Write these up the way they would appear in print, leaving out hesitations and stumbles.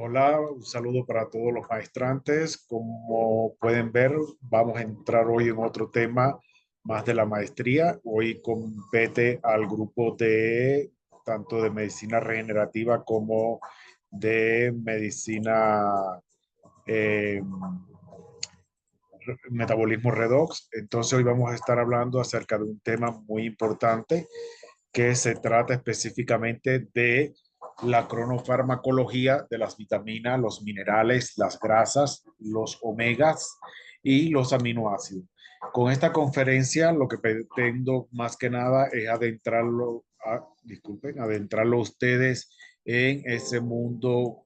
Hola, un saludo para todos los maestrantes. Como pueden ver, vamos a entrar hoy en otro tema más de la maestría. Hoy compete al grupo de tanto de medicina regenerativa como de medicina eh, metabolismo redox. Entonces hoy vamos a estar hablando acerca de un tema muy importante que se trata específicamente de la cronofarmacología de las vitaminas, los minerales, las grasas, los omegas y los aminoácidos. Con esta conferencia lo que pretendo más que nada es adentrarlo a ustedes en ese mundo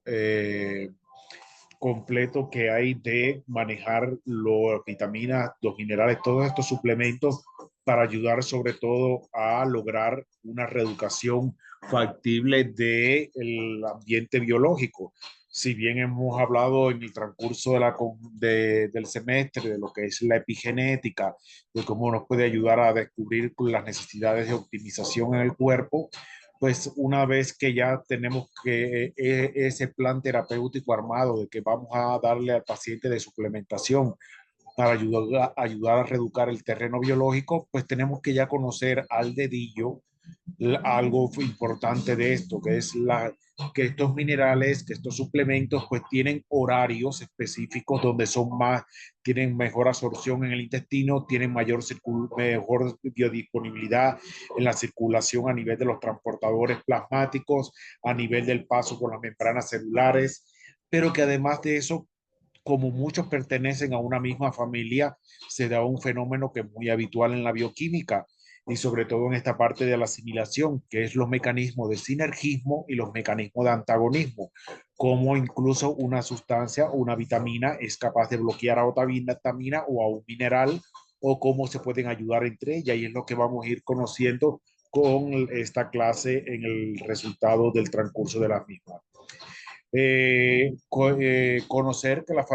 completo que hay de manejar las vitaminas, los minerales, todos estos suplementos para ayudar sobre todo a lograr una reeducación factible del ambiente biológico. Si bien hemos hablado en el transcurso del semestre de lo que es la epigenética, de cómo nos puede ayudar a descubrir las necesidades de optimización en el cuerpo, pues una vez que ya tenemos ese plan terapéutico armado de que vamos a darle al paciente de suplementación para ayudar a reeducar el terreno biológico, pues tenemos que ya conocer al dedillo algo importante de esto, que estos minerales, que estos suplementos, pues tienen horarios específicos donde son más, tienen mejor absorción en el intestino, tienen mejor biodisponibilidad en la circulación a nivel de los transportadores plasmáticos, a nivel del paso por las membranas celulares, pero que además de eso, como muchos pertenecen a una misma familia, se da un fenómeno que es muy habitual en la bioquímica y sobre todo en esta parte de la asimilación, que es los mecanismos de sinergismo y los mecanismos de antagonismo, como incluso una sustancia, una vitamina es capaz de bloquear a otra vitamina o a un mineral, o cómo se pueden ayudar entre ellas, y es lo que vamos a ir conociendo con esta clase en el resultado del transcurso de la misma. Conocer que la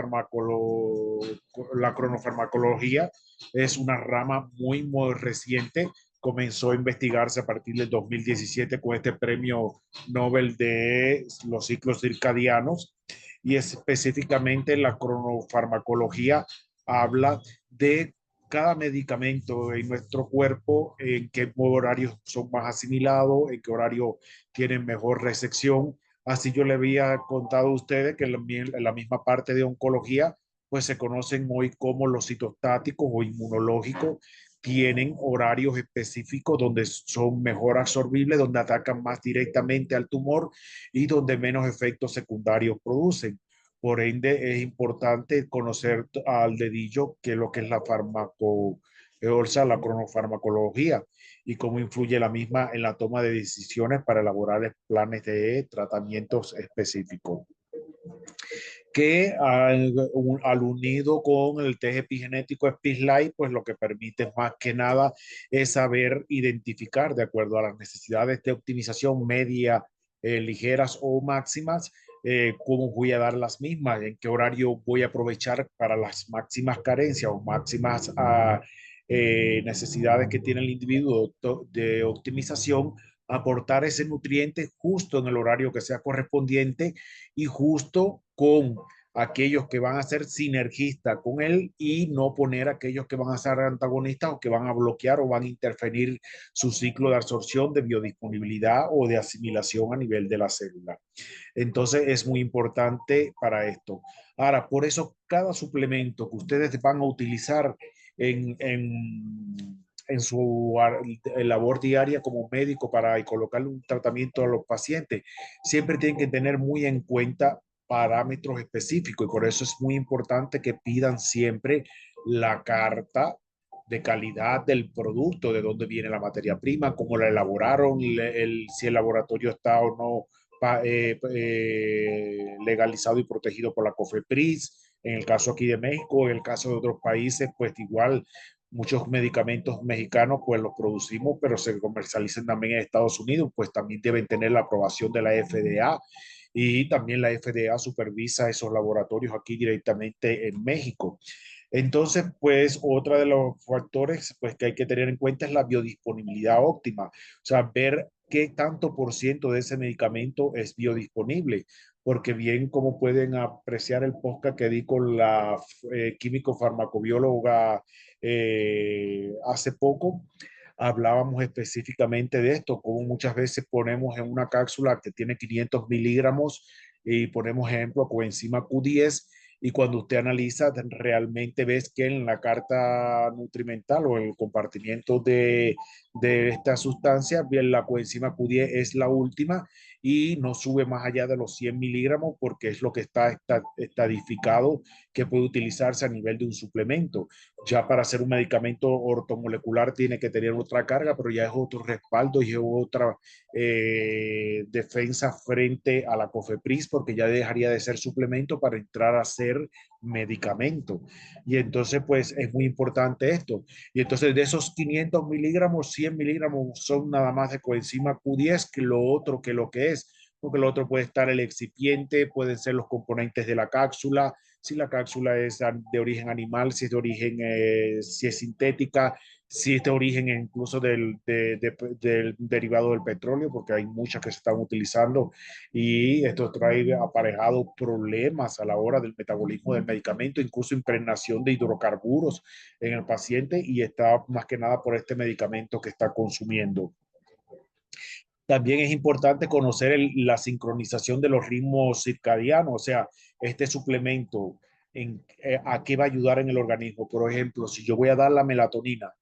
cronofarmacología es una rama muy reciente. Comenzó a investigarse a partir del 2017 con este premio Nobel de los ciclos circadianos, y específicamente la cronofarmacología habla de cada medicamento en nuestro cuerpo, en qué horarios son más asimilados, en qué horario tienen mejor recepción. Así yo le había contado a ustedes que la misma parte de oncología, pues se conocen hoy como los citostáticos o inmunológicos, tienen horarios específicos donde son mejor absorbibles, donde atacan más directamente al tumor y donde menos efectos secundarios producen. Por ende, es importante conocer al dedillo qué es lo que es la cronofarmacología y cómo influye la misma en la toma de decisiones para elaborar planes de tratamientos específicos. Que al unido con el test epigenético SPIS-Light, pues lo que permite más que nada es saber identificar de acuerdo a las necesidades de optimización media, ligeras o máximas, cómo voy a dar las mismas, en qué horario voy a aprovechar para las máximas carencias o máximas necesidades que tiene el individuo de optimización, aportar ese nutriente justo en el horario que sea correspondiente y justo con aquellos que van a ser sinergistas con él y no poner aquellos que van a ser antagonistas o que van a bloquear o van a interferir su ciclo de absorción, de biodisponibilidad o de asimilación a nivel de la célula. Entonces es muy importante para esto. Ahora, por eso cada suplemento que ustedes van a utilizar en su labor diaria como médico para colocarle un tratamiento a los pacientes, siempre tienen que tener muy en cuenta parámetros específicos, y por eso es muy importante que pidan siempre la carta de calidad del producto, de dónde viene la materia prima, cómo la elaboraron, si el laboratorio está o no legalizado y protegido por la COFEPRIS. En el caso aquí de México, en el caso de otros países, pues igual muchos medicamentos mexicanos pues los producimos, pero se comercializan también en Estados Unidos, pues también deben tener la aprobación de la FDA, y también la FDA supervisa esos laboratorios aquí directamente en México. Entonces, pues otra de los factores pues, que hay que tener en cuenta es la biodisponibilidad óptima, o sea, ver qué tanto por ciento de ese medicamento es biodisponible, porque bien como pueden apreciar el podcast que di con la químico farmacobióloga hace poco, hablábamos específicamente de esto, como muchas veces ponemos en una cápsula que tiene 500 miligramos y ponemos ejemplo coenzima Q10 y cuando usted analiza realmente ves que en la carta nutrimental o en el compartimiento de esta sustancia, bien, la coenzima Q10 es la última y no sube más allá de los 100 miligramos porque es lo que está estadificado que puede utilizarse a nivel de un suplemento. Ya para hacer un medicamento ortomolecular tiene que tener otra carga, pero ya es otro respaldo y es otra defensa frente a la COFEPRIS, porque ya dejaría de ser suplemento para entrar a ser medicamento. Y entonces, pues es muy importante esto. Y entonces de esos 500 miligramos, 100 miligramos son nada más de coenzima Q10 que lo otro que lo que es. Porque lo otro puede estar el excipiente, pueden ser los componentes de la cápsula, si la cápsula es de origen animal, si es de origen, si es sintética, si es de origen incluso del derivado del petróleo, porque hay muchas que se están utilizando y esto trae aparejado problemas a la hora del metabolismo del medicamento, incluso impregnación de hidrocarburos en el paciente y está más que nada por este medicamento que está consumiendo. También es importante conocer la sincronización de los ritmos circadianos, o sea, este suplemento, ¿a qué va a ayudar en el organismo? Por ejemplo, si yo voy a dar la melatonina,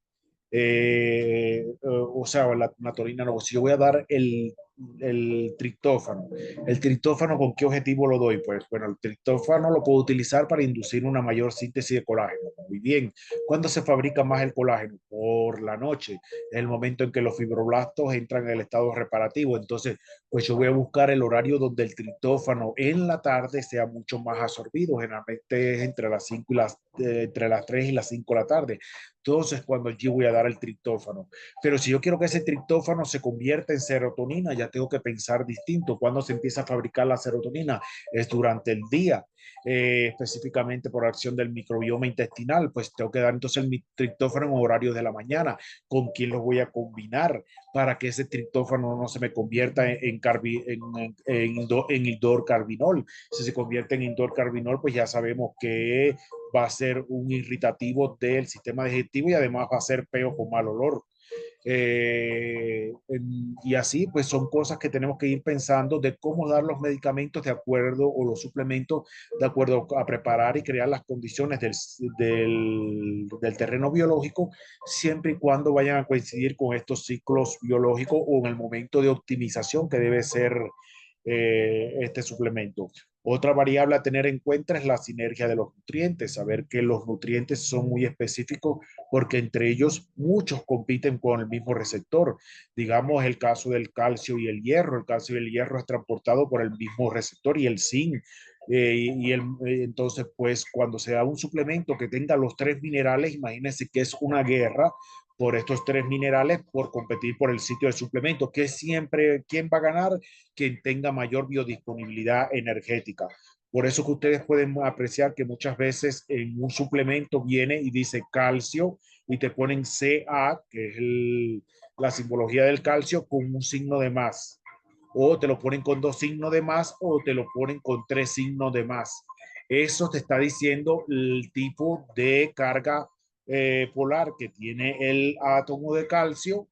o sea, la melatonina no, si yo voy a dar el triptófano, ¿con qué objetivo lo doy? Pues bueno, el triptófano lo puedo utilizar para inducir una mayor síntesis de colágeno. Muy bien. ¿Cuándo se fabrica más el colágeno? Por la noche, es el momento en que los fibroblastos entran en el estado reparativo. Entonces, pues yo voy a buscar el horario donde el triptófano en la tarde sea mucho más absorbido. Generalmente es entre las 5 y entre las 3 y las 5 de la tarde. Entonces, cuando yo voy a dar el triptófano. Pero si yo quiero que ese triptófano se convierta en serotonina, ya tengo que pensar distinto. ¿Cuándo se empieza a fabricar la serotonina? Es durante el día, específicamente por acción del microbioma intestinal. Pues tengo que dar entonces el triptófano en horario de la mañana. ¿Con quién lo voy a combinar para que ese triptófano no se me convierta en indorcarbinol? Si se convierte en indorcarbinol, pues ya sabemos que va a ser un irritativo del sistema digestivo y además va a ser peo con mal olor. Y así, pues son cosas que tenemos que ir pensando de cómo dar los medicamentos de acuerdo o los suplementos de acuerdo a preparar y crear las condiciones del terreno biológico, siempre y cuando vayan a coincidir con estos ciclos biológicos o en el momento de optimización que debe ser este suplemento. Otra variable a tener en cuenta es la sinergia de los nutrientes, saber que los nutrientes son muy específicos porque entre ellos muchos compiten con el mismo receptor. Digamos el caso del calcio y el hierro. El calcio y el hierro es transportado por el mismo receptor y el zinc. Entonces, pues cuando se da un suplemento que tenga los tres minerales, imagínense que es una guerra por estos tres minerales por competir por el sitio de suplemento, que siempre, ¿quién va a ganar? Quien tenga mayor biodisponibilidad energética. Por eso que ustedes pueden apreciar que muchas veces en un suplemento viene y dice calcio y te ponen Ca, que es la simbología del calcio, con un signo de más. O te lo ponen con dos signos de más o te lo ponen con tres signos de más. Eso te está diciendo el tipo de carga polar que tiene el átomo de calcio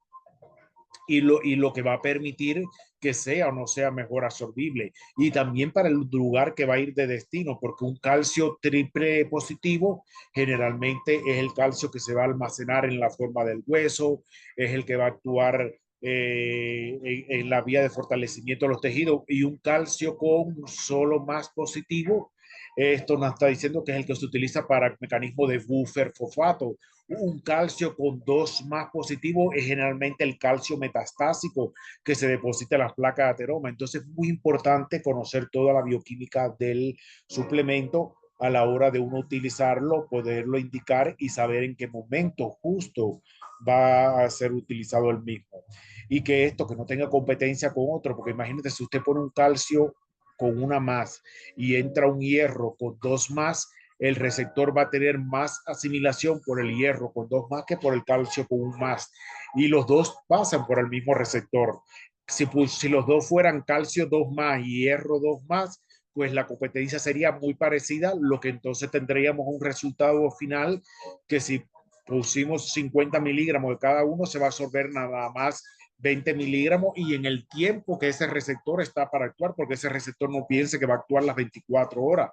y lo que va a permitir que sea o no sea mejor absorbible. Y también para el lugar que va a ir de destino, porque un calcio triple positivo generalmente es el calcio que se va a almacenar en la forma del hueso, es el que va a actuar en la vía de fortalecimiento de los tejidos y un calcio con solo más positivo. Esto nos está diciendo que es el que se utiliza para el mecanismo de buffer fosfato. Un calcio con dos más positivo es generalmente el calcio metastásico que se deposita en las placas de ateroma. Entonces es muy importante conocer toda la bioquímica del suplemento a la hora de uno utilizarlo, poderlo indicar y saber en qué momento justo va a ser utilizado el mismo. Y que esto, que no tenga competencia con otro, porque imagínate si usted pone un calcio con una más y entra un hierro con dos más, el receptor va a tener más asimilación por el hierro con dos más que por el calcio con un más. Y los dos pasan por el mismo receptor. Si los dos fueran calcio 2 más y hierro 2 más, pues la competencia sería muy parecida, lo que entonces tendríamos un resultado final que si pusimos 50 miligramos de cada uno, se va a absorber nada más 20 miligramos y en el tiempo que ese receptor está para actuar, porque ese receptor no piense que va a actuar las 24 horas.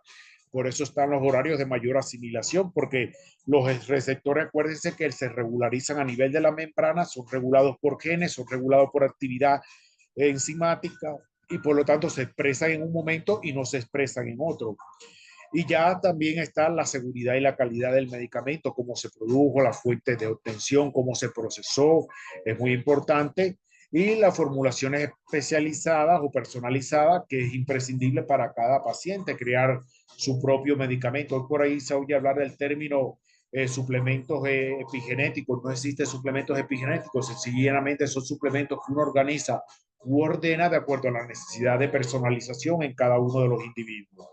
Por eso están los horarios de mayor asimilación, porque los receptores, acuérdense que se regularizan a nivel de la membrana, son regulados por genes, son regulados por actividad enzimática y por lo tanto se expresan en un momento y no se expresan en otro. Y ya también está la seguridad y la calidad del medicamento, cómo se produjo, la fuente de obtención, cómo se procesó, es muy importante. Y las formulaciones especializadas o personalizadas, que es imprescindible para cada paciente, crear su propio medicamento. Hoy por ahí se oye hablar del término suplementos epigenéticos. No existen suplementos epigenéticos, sencillamente son suplementos que uno organiza u ordena de acuerdo a la necesidad de personalización en cada uno de los individuos.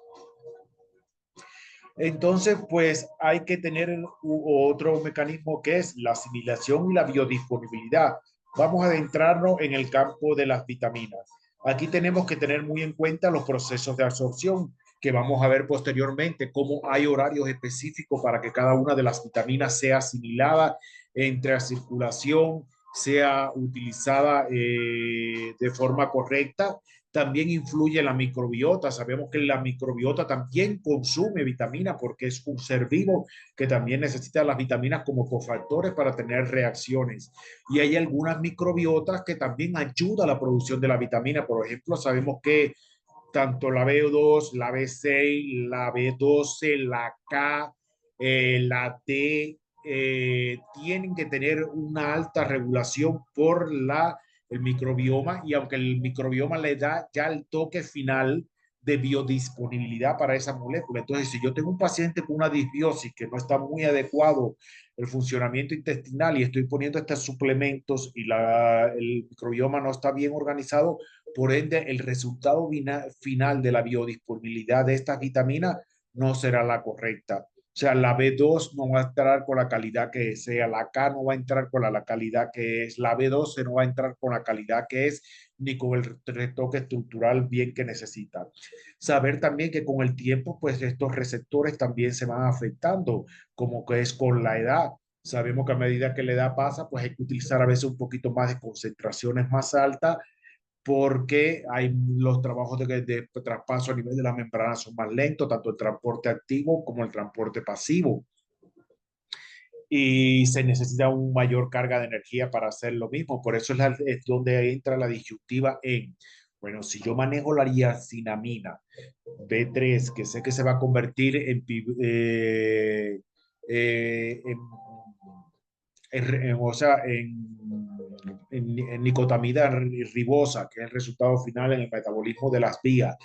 Entonces, pues hay que tener otro mecanismo que es la asimilación y la biodisponibilidad. Vamos a adentrarnos en el campo de las vitaminas. Aquí tenemos que tener muy en cuenta los procesos de absorción que vamos a ver posteriormente, cómo hay horarios específicos para que cada una de las vitaminas sea asimilada, entre a circulación, sea utilizada de forma correcta. También influye la microbiota. Sabemos que la microbiota también consume vitamina porque es un ser vivo que también necesita las vitaminas como cofactores para tener reacciones. Y hay algunas microbiotas que también ayudan a la producción de la vitamina. Por ejemplo, sabemos que tanto la B2, la B6, la B12, la K, la D, tienen que tener una alta regulación por el microbioma y aunque el microbioma le da ya el toque final de biodisponibilidad para esa molécula. Entonces, si yo tengo un paciente con una disbiosis que no está muy adecuado el funcionamiento intestinal y estoy poniendo estos suplementos y el microbioma no está bien organizado, por ende, el resultado final de la biodisponibilidad de estas vitaminas no será la correcta. O sea, la B2 no va a entrar con la calidad que sea, la K no va a entrar con la calidad que es, la B12 no va a entrar con la calidad que es, ni con el retoque estructural bien que necesita. Saber también que con el tiempo, pues estos receptores también se van afectando, como que es con la edad. Sabemos que a medida que la edad pasa, pues hay que utilizar a veces un poquito más de concentraciones más altas porque hay los trabajos de traspaso a nivel de la membrana son más lentos, tanto el transporte activo como el transporte pasivo. Y se necesita una mayor carga de energía para hacer lo mismo. Por eso es donde entra la disyuntiva en, bueno, si yo manejo la niacinamina B3, que sé que se va a convertir eh, en o sea, en nicotamida ribosa, que es el resultado final en el metabolismo de las vías.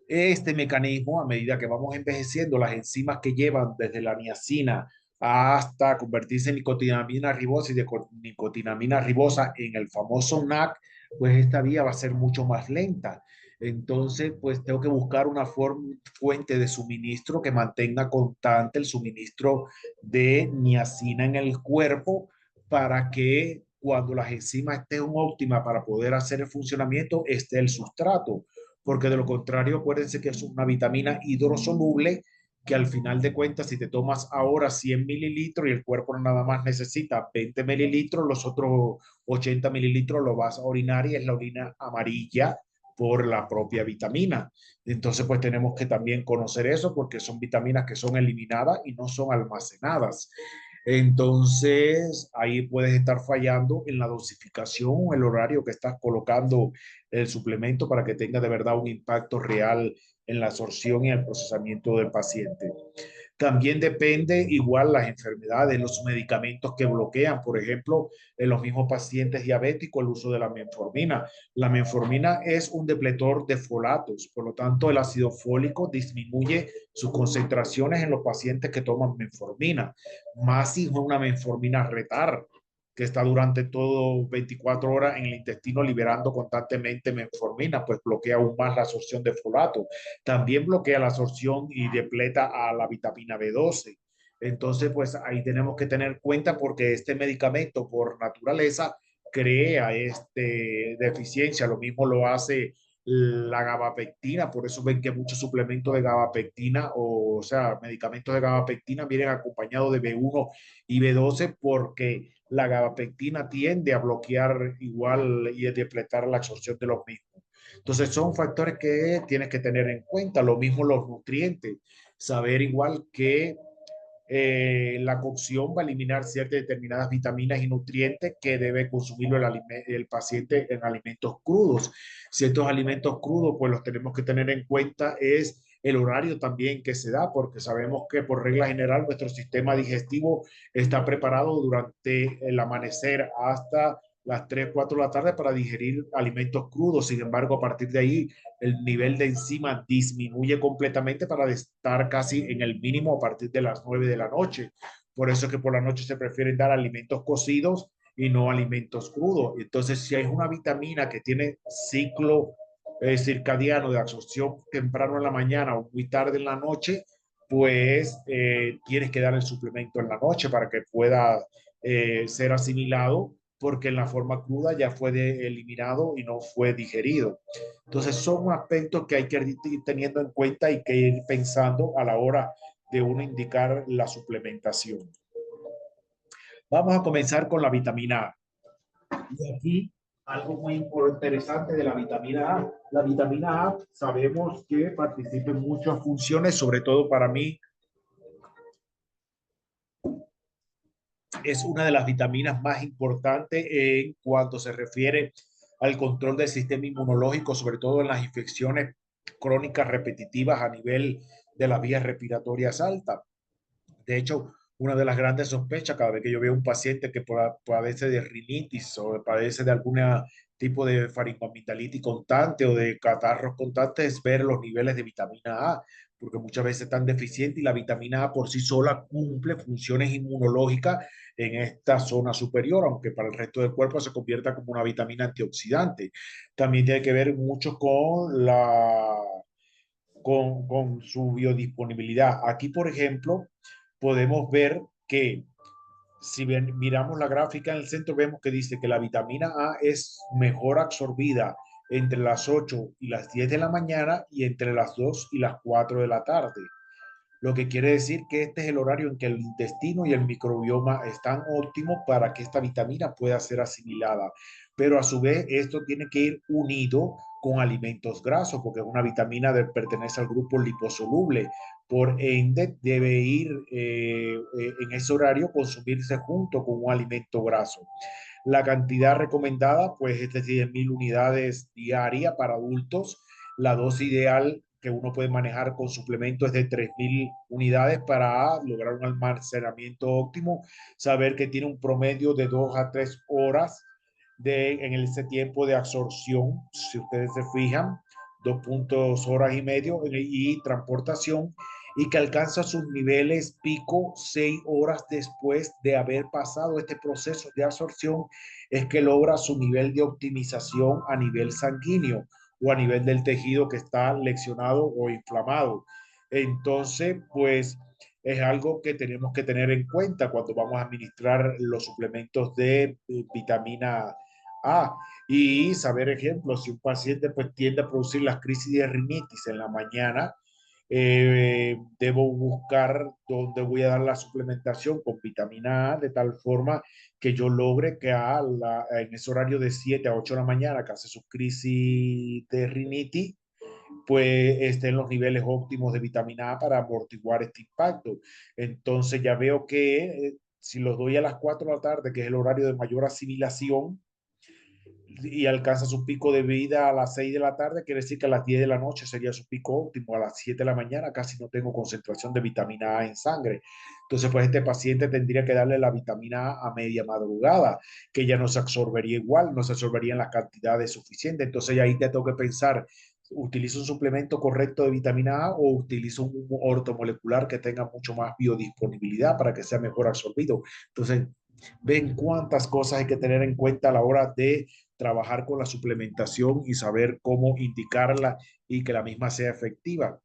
Este mecanismo, a medida que vamos envejeciendo, las enzimas que llevan desde la niacina hasta convertirse en nicotinamina ribosa y de nicotinamina ribosa en el famoso NAC, pues esta vía va a ser mucho más lenta. Entonces, pues tengo que buscar una fuente de suministro que mantenga constante el suministro de niacina en el cuerpo para que cuando las enzimas estén óptimas para poder hacer el funcionamiento, esté el sustrato porque de lo contrario, acuérdense que es una vitamina hidrosoluble que al final de cuentas, si te tomas ahora 100 mililitros y el cuerpo nada más necesita 20 mililitros, los otros 80 mililitros lo vas a orinar y es la orina amarilla por la propia vitamina. Entonces, pues tenemos que también conocer eso porque son vitaminas que son eliminadas y no son almacenadas. Entonces, ahí puedes estar fallando en la dosificación, el horario que estás colocando el suplemento para que tenga de verdad un impacto real en la absorción y el procesamiento del paciente. También depende igual las enfermedades, los medicamentos que bloquean, por ejemplo, en los mismos pacientes diabéticos, el uso de la metformina. La metformina es un depletor de folatos, por lo tanto, el ácido fólico disminuye sus concentraciones en los pacientes que toman metformina. Más si es una metformina retar, que está durante todo 24 horas en el intestino liberando constantemente metformina, pues bloquea aún más la absorción de folato. También bloquea la absorción y depleta a la vitamina B12. Entonces, pues ahí tenemos que tener cuenta porque este medicamento por naturaleza crea deficiencia. Lo mismo lo hace la gabapectina. Por eso ven que muchos suplementos de gabapectina, o sea, medicamentos de gabapectina vienen acompañados de B1 y B12 porque la gabapectina tiende a bloquear igual y a depletar la absorción de los mismos. Entonces son factores que tienes que tener en cuenta. Lo mismo los nutrientes. Saber igual que la cocción va a eliminar ciertas determinadas vitaminas y nutrientes que debe consumirlo el paciente en alimentos crudos. Ciertos alimentos crudos, pues los tenemos que tener en cuenta es el horario también que se da, porque sabemos que por regla general nuestro sistema digestivo está preparado durante el amanecer hasta las 3 4 de la tarde para digerir alimentos crudos. Sin embargo, a partir de ahí, el nivel de enzima disminuye completamente para estar casi en el mínimo a partir de las 9 de la noche. Por eso es que por la noche se prefieren dar alimentos cocidos y no alimentos crudos. Entonces, si hay una vitamina que tiene ciclo circadiano de absorción temprano en la mañana o muy tarde en la noche, pues tienes que dar el suplemento en la noche para que pueda ser asimilado, porque en la forma cruda ya fue eliminado y no fue digerido. Entonces son aspectos que hay que ir teniendo en cuenta y que ir pensando a la hora de uno indicar la suplementación. Vamos a comenzar con la vitamina A. Y aquí algo muy interesante de la vitamina A. La vitamina A sabemos que participa en muchas funciones, sobre todo para mí es una de las vitaminas más importantes en cuanto se refiere al control del sistema inmunológico, sobre todo en las infecciones crónicas repetitivas a nivel de las vías respiratorias altas. De hecho, una de las grandes sospechas cada vez que yo veo un paciente que padece de rinitis o padece de algún tipo de faringoamigdalitis constante o de catarros constantes es ver los niveles de vitamina A, porque muchas veces están deficientes y la vitamina A por sí sola cumple funciones inmunológicas en esta zona superior, aunque para el resto del cuerpo se convierta como una vitamina antioxidante. También tiene que ver mucho con su biodisponibilidad. Aquí, por ejemplo, podemos ver que si bien miramos la gráfica en el centro, vemos que dice que la vitamina A es mejor absorbida entre las 8 y las 10 de la mañana y entre las 2 y las 4 de la tarde, lo que quiere decir que este es el horario en que el intestino y el microbioma están óptimos para que esta vitamina pueda ser asimilada. Pero a su vez, esto tiene que ir unido con alimentos grasos, porque una vitamina pertenece al grupo liposoluble. Por ende, debe ir en ese horario consumirse junto con un alimento graso. La cantidad recomendada, pues, es de 10.000 unidades diarias para adultos. La dosis ideal que uno puede manejar con suplementos es de 3.000 unidades para lograr un almacenamiento óptimo. Saber que tiene un promedio de 2 a 3 horas en ese tiempo de absorción, si ustedes se fijan, 2 horas y medio y transportación, y que alcanza sus niveles pico 6 horas después de haber pasado este proceso de absorción, es que logra su nivel de optimización a nivel sanguíneo o a nivel del tejido que está lesionado o inflamado. Entonces, pues es algo que tenemos que tener en cuenta cuando vamos a administrar los suplementos de vitamina A. Y saber, ejemplo, si un paciente pues tiende a producir las crisis de rinitis en la mañana, debo buscar dónde voy a dar la suplementación con vitamina A de tal forma que yo logre que en ese horario de 7 a 8 de la mañana que hace su crisis de rinitis, pues esté en los niveles óptimos de vitamina A para amortiguar este impacto. Entonces ya veo que si los doy a las 4 de la tarde, que es el horario de mayor asimilación, y alcanza su pico de vida a las 6 de la tarde, quiere decir que a las 10 de la noche sería su pico óptimo, a las 7 de la mañana casi no tengo concentración de vitamina A en sangre. Entonces, pues este paciente tendría que darle la vitamina A media madrugada, que ya no se absorbería igual, no se absorbería en las cantidades suficientes. Entonces, ahí te tengo que pensar, ¿utilizo un suplemento correcto de vitamina A o utilizo un ortomolecular que tenga mucho más biodisponibilidad para que sea mejor absorbido? Entonces, ven cuántas cosas hay que tener en cuenta a la hora de trabajar con la suplementación y saber cómo indicarla y que la misma sea efectiva.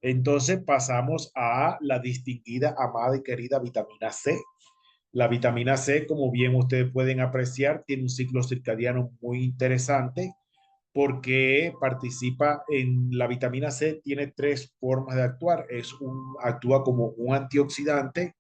Entonces pasamos a la distinguida, amada y querida vitamina C. La vitamina C, como bien ustedes pueden apreciar, tiene un ciclo circadiano muy interesante porque participa en la vitamina C, tiene tres formas de actuar. Actúa como un antioxidante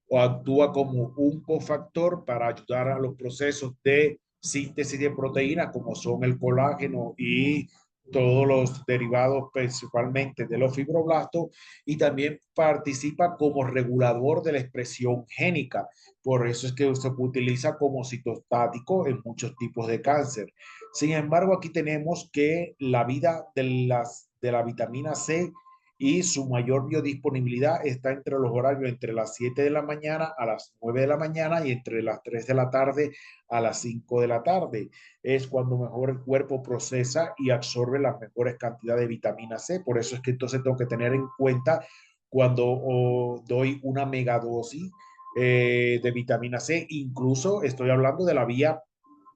o actúa como un cofactor para ayudar a los procesos de síntesis de proteínas, como son el colágeno y todos los derivados principalmente de los fibroblastos, y también participa como regulador de la expresión génica. Por eso es que se utiliza como citostático en muchos tipos de cáncer. Sin embargo, aquí tenemos que la vida de la vitamina C y su mayor biodisponibilidad está entre los horarios entre las 7 de la mañana a las 9 de la mañana y entre las 3 de la tarde a las 5 de la tarde. Es cuando mejor el cuerpo procesa y absorbe las mejores cantidades de vitamina C. Por eso es que entonces tengo que tener en cuenta cuando doy una megadosis de vitamina C. Incluso estoy hablando de la vía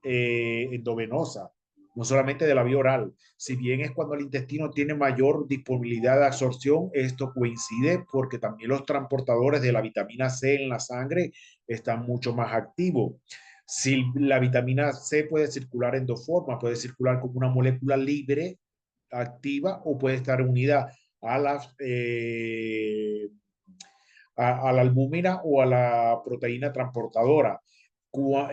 endovenosa, no solamente de la vía oral. Si bien es cuando el intestino tiene mayor disponibilidad de absorción, esto coincide porque también los transportadores de la vitamina C en la sangre están mucho más activos. Si la vitamina C puede circular en dos formas, puede circular como una molécula libre, activa, o puede estar unida a a la albúmina o a la proteína transportadora.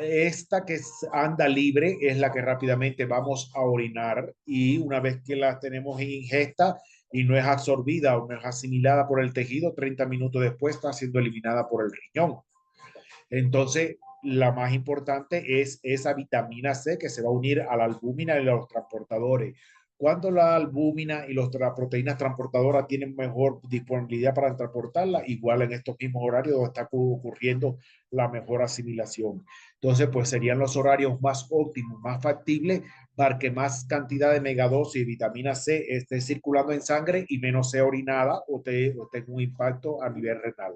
Esta que anda libre es la que rápidamente vamos a orinar, y una vez que la tenemos en ingesta y no es absorbida o no es asimilada por el tejido, 30 minutos después está siendo eliminada por el riñón. Entonces, la más importante es esa vitamina C que se va a unir a la albúmina y a los transportadores. Cuando la albúmina y las proteínas transportadoras tienen mejor disponibilidad para transportarla, igual en estos mismos horarios donde está ocurriendo la mejor asimilación. Entonces, pues serían los horarios más óptimos, más factibles para que más cantidad de megadosis de vitamina C esté circulando en sangre y menos sea orinada o tenga un impacto a nivel renal.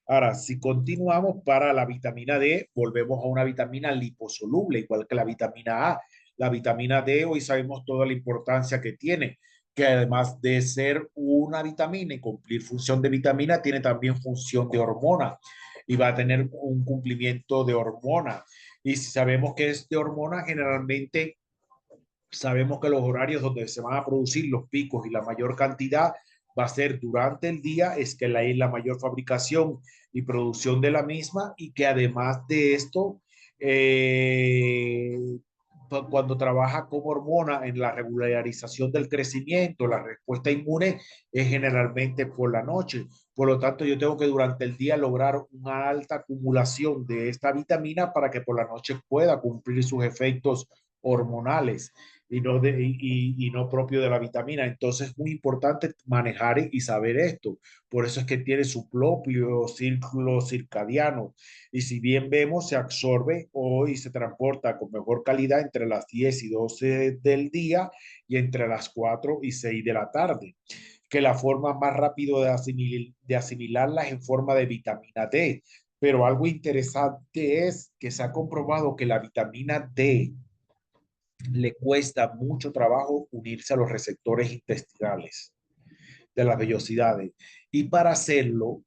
Ahora, si continuamos para la vitamina D, volvemos a una vitamina liposoluble, igual que la vitamina A. La vitamina D, hoy sabemos toda la importancia que tiene, que además de ser una vitamina y cumplir función de vitamina, tiene también función de hormona y va a tener un cumplimiento de hormona. Y si sabemos que es de hormona, generalmente sabemos que los horarios donde se van a producir los picos y la mayor cantidad va a ser durante el día, es que hay la mayor fabricación y producción de la misma, y que además de esto, eh, cuando trabaja como hormona en la regularización del crecimiento, la respuesta inmune es generalmente por la noche. Por lo tanto, yo tengo que durante el día lograr una alta acumulación de esta vitamina para que por la noche pueda cumplir sus efectos hormonales y no propio de la vitamina. Entonces es muy importante manejar y saber esto. Por eso es que tiene su propio círculo circadiano. Y si bien vemos, se absorbe y se transporta con mejor calidad entre las 10 y 12 del día y entre las 4 y 6 de la tarde, que la forma más rápido de asimilarla es en forma de vitamina D. Pero algo interesante es que se ha comprobado que la vitamina D le cuesta mucho trabajo unirse a los receptores intestinales de las vellosidades. Y para hacerlo,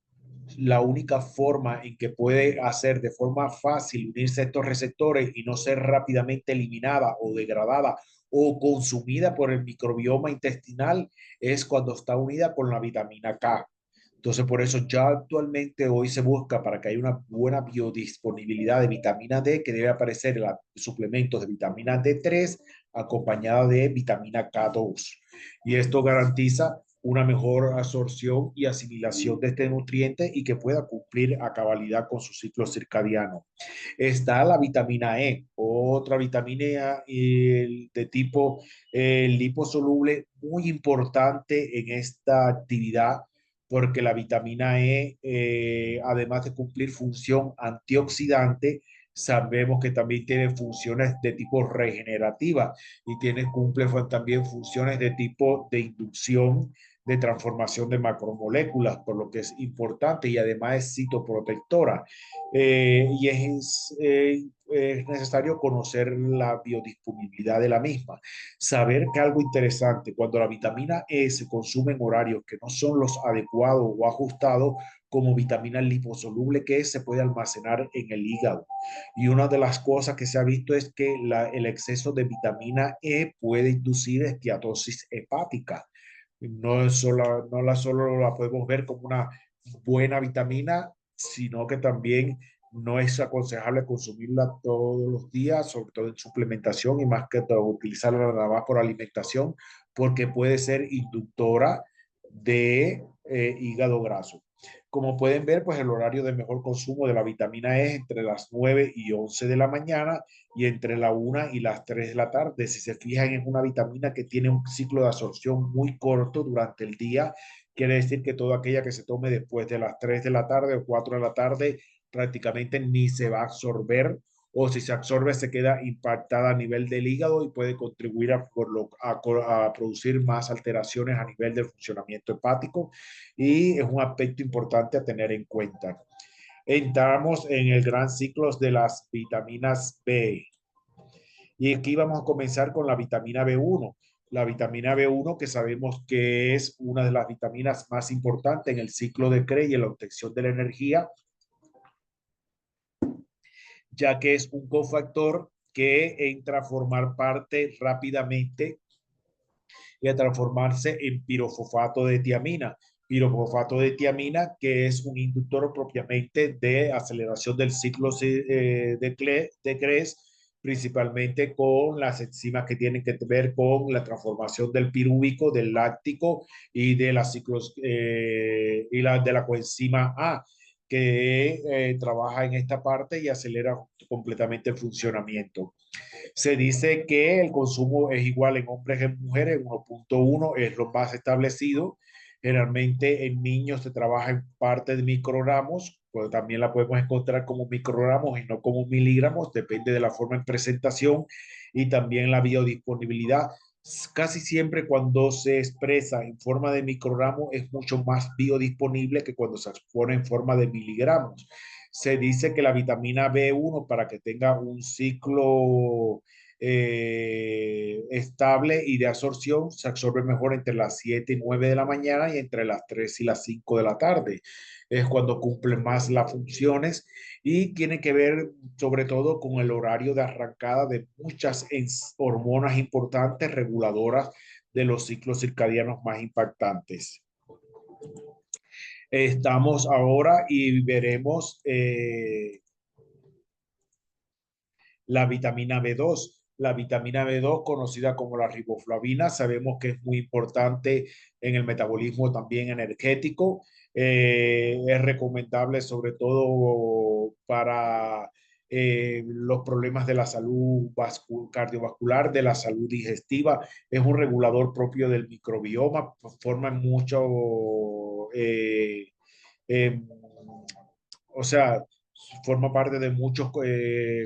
la única forma en que puede hacer de forma fácil unirse a estos receptores y no ser rápidamente eliminada o degradada o consumida por el microbioma intestinal es cuando está unida con la vitamina K. Entonces, por eso ya actualmente hoy se busca para que haya una buena biodisponibilidad de vitamina D, que debe aparecer en los suplementos de vitamina D3 acompañada de vitamina K2. Y esto garantiza una mejor absorción y asimilación de este nutriente y que pueda cumplir a cabalidad con su ciclo circadiano. Está la vitamina E, otra vitamina de tipo liposoluble muy importante en esta actividad, porque la vitamina E, además de cumplir función antioxidante, sabemos que también tiene funciones de tipo regenerativa y cumple también funciones de tipo de inducción de transformación de macromoléculas, por lo que es importante, y además es citoprotectora. es necesario conocer la biodisponibilidad de la misma. Saber que algo interesante, cuando la vitamina E se consume en horarios que no son los adecuados o ajustados, como vitamina liposoluble que es, se puede almacenar en el hígado. Y una de las cosas que se ha visto es que el exceso de vitamina E puede inducir esteatosis hepática. No, es solo, solo la podemos ver como una buena vitamina, sino que también no es aconsejable consumirla todos los días, sobre todo en suplementación y más que todo utilizarla nada más por alimentación, porque puede ser inductora de hígado graso. Como pueden ver, pues el horario de mejor consumo de la vitamina E es entre las 9 y 11 de la mañana y entre la 1 y las 3 de la tarde. Si se fijan, es una vitamina que tiene un ciclo de absorción muy corto durante el día. Quiere decir que toda aquella que se tome después de las 3 de la tarde o 4 de la tarde prácticamente ni se va a absorber, o si se absorbe se queda impactada a nivel del hígado y puede contribuir a producir más alteraciones a nivel del funcionamiento hepático, y es un aspecto importante a tener en cuenta. Entramos en el gran ciclo de las vitaminas B. Y aquí vamos a comenzar con la vitamina B1. La vitamina B1, que sabemos que es una de las vitaminas más importantes en el ciclo de Krebs y en la obtención de la energía, ya que es un cofactor que entra a formar parte rápidamente y a transformarse en pirofosfato de tiamina. Pirofosfato de tiamina, que es un inductor propiamente de aceleración del ciclo de Krebs, principalmente con las enzimas que tienen que ver con la transformación del pirúvico, del láctico y de la ciclos y de la coenzima A, que trabaja en esta parte y acelera completamente el funcionamiento. Se dice que el consumo es igual en hombres y en mujeres, 1.1 es lo más establecido. Generalmente en niños se trabaja en parte de microgramos, pues también la podemos encontrar como microgramos y no como miligramos, depende de la forma en presentación y también la biodisponibilidad. Casi siempre cuando se expresa en forma de microgramos es mucho más biodisponible que cuando se expone en forma de miligramos. Se dice que la vitamina B1, para que tenga un ciclo estable y de absorción, se absorbe mejor entre las 7 y 9 de la mañana y entre las 3 y las 5 de la tarde. Es cuando cumple más las funciones y tiene que ver sobre todo con el horario de arrancada de muchas hormonas importantes reguladoras de los ciclos circadianos más impactantes. Estamos ahora y veremos la vitamina B2. La vitamina B2, conocida como la riboflavina, sabemos que es muy importante en el metabolismo también energético. Es recomendable sobre todo para los problemas de la salud cardiovascular, de la salud digestiva. Es un regulador propio del microbioma, forma mucho, eh, o sea, forma parte de muchos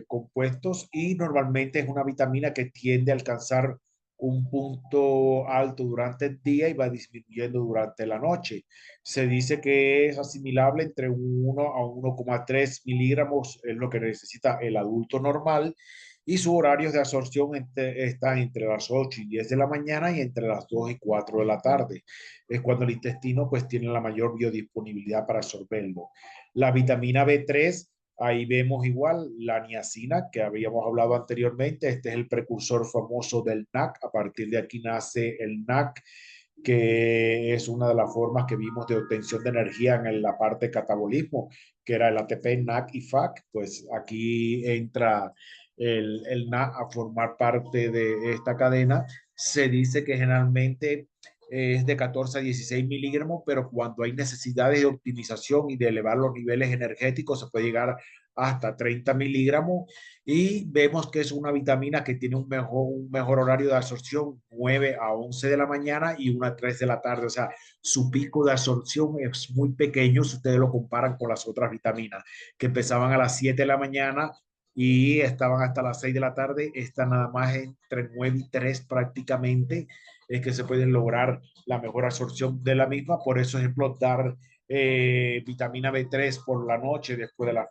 compuestos y normalmente es una vitamina que tiende a alcanzar un punto alto durante el día y va disminuyendo durante la noche. Se dice que es asimilable entre 1 a 1,3 miligramos, es lo que necesita el adulto normal, y sus horarios de absorción están entre las 8 y 10 de la mañana y entre las 2 y 4 de la tarde. Es cuando el intestino pues tiene la mayor biodisponibilidad para absorberlo. La vitamina B3, ahí vemos igual la niacina que habíamos hablado anteriormente. Este es el precursor famoso del NAC. A partir de aquí nace el NAC, que es una de las formas que vimos de obtención de energía en la parte de catabolismo, que era el ATP, NAC y FAC. Pues aquí entra el NAC a formar parte de esta cadena. Se dice que generalmente es de 14 a 16 miligramos, pero cuando hay necesidades de optimización y de elevar los niveles energéticos, se puede llegar hasta 30 miligramos. Y vemos que es una vitamina que tiene un mejor horario de absorción, 9 a 11 de la mañana y 1 a 3 de la tarde. O sea, su pico de absorción es muy pequeño si ustedes lo comparan con las otras vitaminas, que empezaban a las 7 de la mañana y estaban hasta las 6 de la tarde. Esta nada más entre 9 y 3 prácticamente es que se puede lograr la mejor absorción de la misma. Por eso, ejemplo, dar vitamina B3 por la noche después de las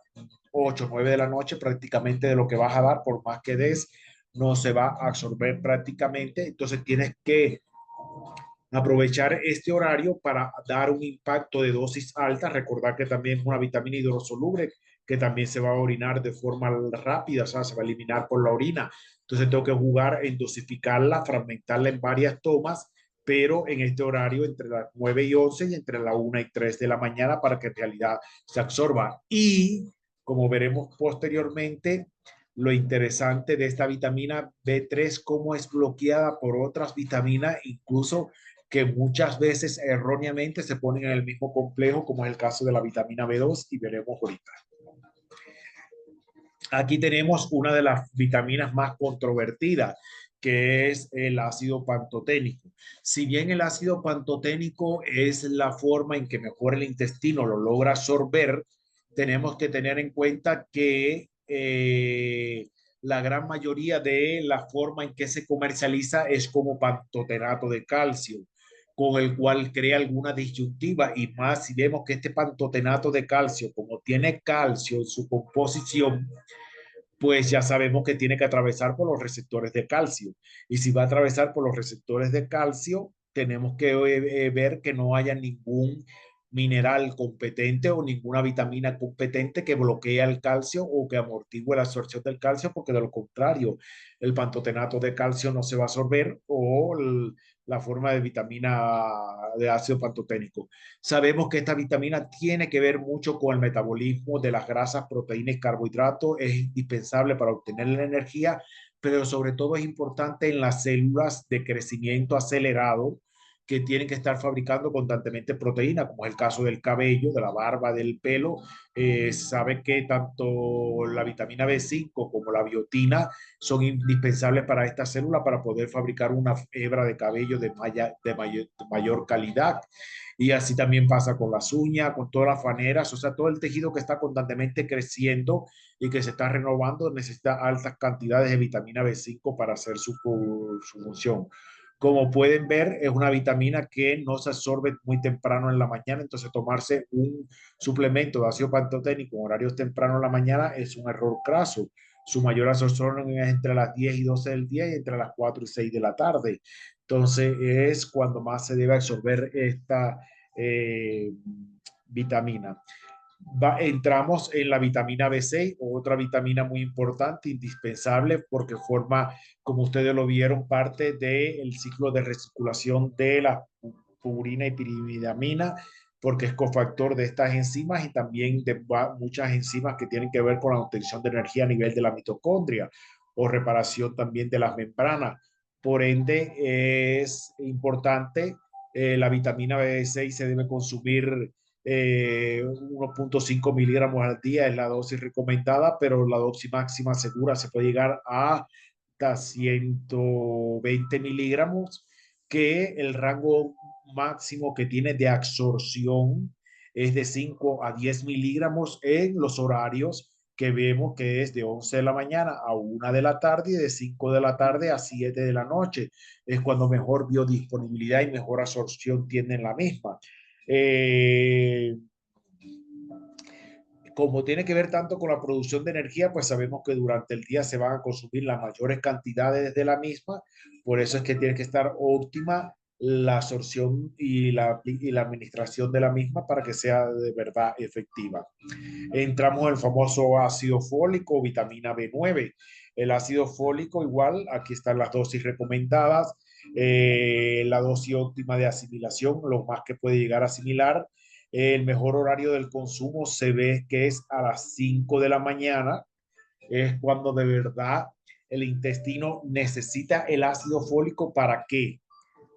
8, 9 de la noche, prácticamente de lo que vas a dar, por más que des, no se va a absorber prácticamente. Entonces tienes que aprovechar este horario para dar un impacto de dosis alta. Recordar que también es una vitamina hidrosoluble que también se va a orinar de forma rápida, o sea, se va a eliminar por la orina. Entonces tengo que jugar en dosificarla, fragmentarla en varias tomas, pero en este horario entre las 9 y 11 y entre la 1 y 3 de la mañana para que en realidad se absorba. Y como veremos posteriormente, lo interesante de esta vitamina B3, cómo es bloqueada por otras vitaminas, incluso que muchas veces erróneamente se ponen en el mismo complejo, como es el caso de la vitamina B2 y veremos ahorita. Aquí tenemos una de las vitaminas más controvertidas, que es el ácido pantoténico. Si bien el ácido pantoténico es la forma en que mejor el intestino lo logra absorber, tenemos que tener en cuenta que la gran mayoría de la forma en que se comercializa es como pantotenato de calcio, con el cual crea alguna disyuntiva, y más si vemos que este pantotenato de calcio, como tiene calcio en su composición, pues ya sabemos que tiene que atravesar por los receptores de calcio. Y si va a atravesar por los receptores de calcio, tenemos que ver que no haya ningún mineral competente o ninguna vitamina competente que bloquee el calcio o que amortigue la absorción del calcio, porque de lo contrario, el pantotenato de calcio no se va a absorber, o la forma de vitamina de ácido pantoténico. Sabemos que esta vitamina tiene que ver mucho con el metabolismo de las grasas, proteínas y carbohidratos. Es indispensable para obtener la energía, pero sobre todo es importante en las células de crecimiento acelerado, que tienen que estar fabricando constantemente proteína, como es el caso del cabello, de la barba, del pelo. Sabe que tanto la vitamina B5 como la biotina son indispensables para esta célula para poder fabricar una hebra de cabello de mayor calidad. Y así también pasa con las uñas, con todas las faneras, o sea, todo el tejido que está constantemente creciendo y que se está renovando necesita altas cantidades de vitamina B5 para hacer su función. Como pueden ver, es una vitamina que no se absorbe muy temprano en la mañana, entonces tomarse un suplemento de ácido pantoténico en horarios tempranos en la mañana es un error craso. Su mayor absorción es entre las 10 y 12 del día y entre las 4 y 6 de la tarde. Entonces es cuando más se debe absorber esta eh, vitamina. Entramos en la vitamina B6, otra vitamina muy importante, indispensable, porque forma, como ustedes lo vieron, parte del ciclo de recirculación de la purina y pirimidamina, porque es cofactor de estas enzimas y también de muchas enzimas que tienen que ver con la obtención de energía a nivel de la mitocondria o reparación también de las membranas. Por ende, es importante, la vitamina B6 se debe consumir 1.5 miligramos al día, es la dosis recomendada, pero la dosis máxima segura se puede llegar a hasta 120 miligramos, que el rango máximo que tiene de absorción es de 5 a 10 miligramos en los horarios que vemos, que es de 11 de la mañana a 1 de la tarde y de 5 de la tarde a 7 de la noche. Es cuando mejor biodisponibilidad y mejor absorción tienen la misma. Eh, Como tiene que ver tanto con la producción de energía, pues sabemos que durante el día se van a consumir las mayores cantidades de la misma, por eso es que tiene que estar óptima la absorción y la administración de la misma para que sea de verdad efectiva. Entramos en el famoso ácido fólico, vitamina B9. El ácido fólico, igual, aquí están las dosis recomendadas, la dosis óptima de asimilación, lo más que puede llegar a asimilar. El mejor horario del consumo se ve que es a las 5 de la mañana, es cuando de verdad el intestino necesita el ácido fólico. ¿Para qué?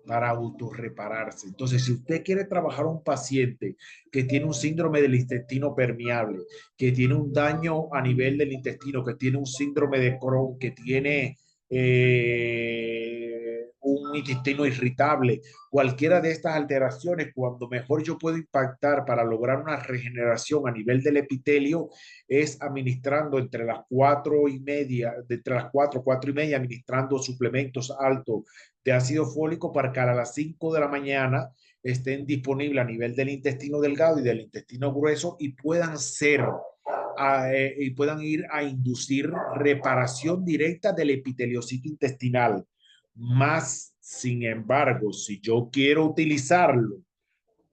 Para autorrepararse. Entonces, si usted quiere trabajar a un paciente que tiene un síndrome del intestino permeable, que tiene un daño a nivel del intestino, que tiene un síndrome de Crohn, que tiene un intestino irritable, cualquiera de estas alteraciones, cuando mejor yo puedo impactar para lograr una regeneración a nivel del epitelio, es administrando entre las 4:30, entre las 4:30, administrando suplementos altos de ácido fólico para que a las 5 de la mañana estén disponibles a nivel del intestino delgado y del intestino grueso y puedan ser y puedan ir a inducir reparación directa del epiteliocito intestinal. Más, sin embargo, si yo quiero utilizarlo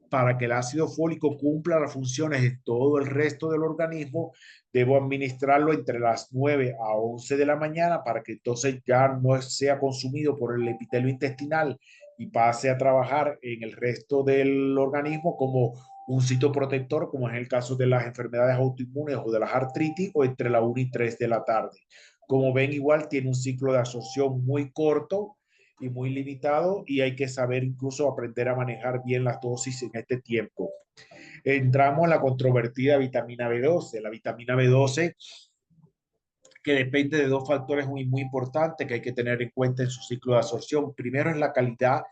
para que el ácido fólico cumpla las funciones de todo el resto del organismo, debo administrarlo entre las 9 a 11 de la mañana para que entonces ya no sea consumido por el epitelio intestinal y pase a trabajar en el resto del organismo como un citoprotector, como es el caso de las enfermedades autoinmunes o de las artritis, o entre la 1 y 3 de la tarde. Como ven, igual tiene un ciclo de absorción muy corto y muy limitado, y hay que saber incluso aprender a manejar bien las dosis en este tiempo. Entramos en la controvertida vitamina B12. La vitamina B12, que depende de dos factores muy importantes que hay que tener en cuenta en su ciclo de absorción. Primero es la calidad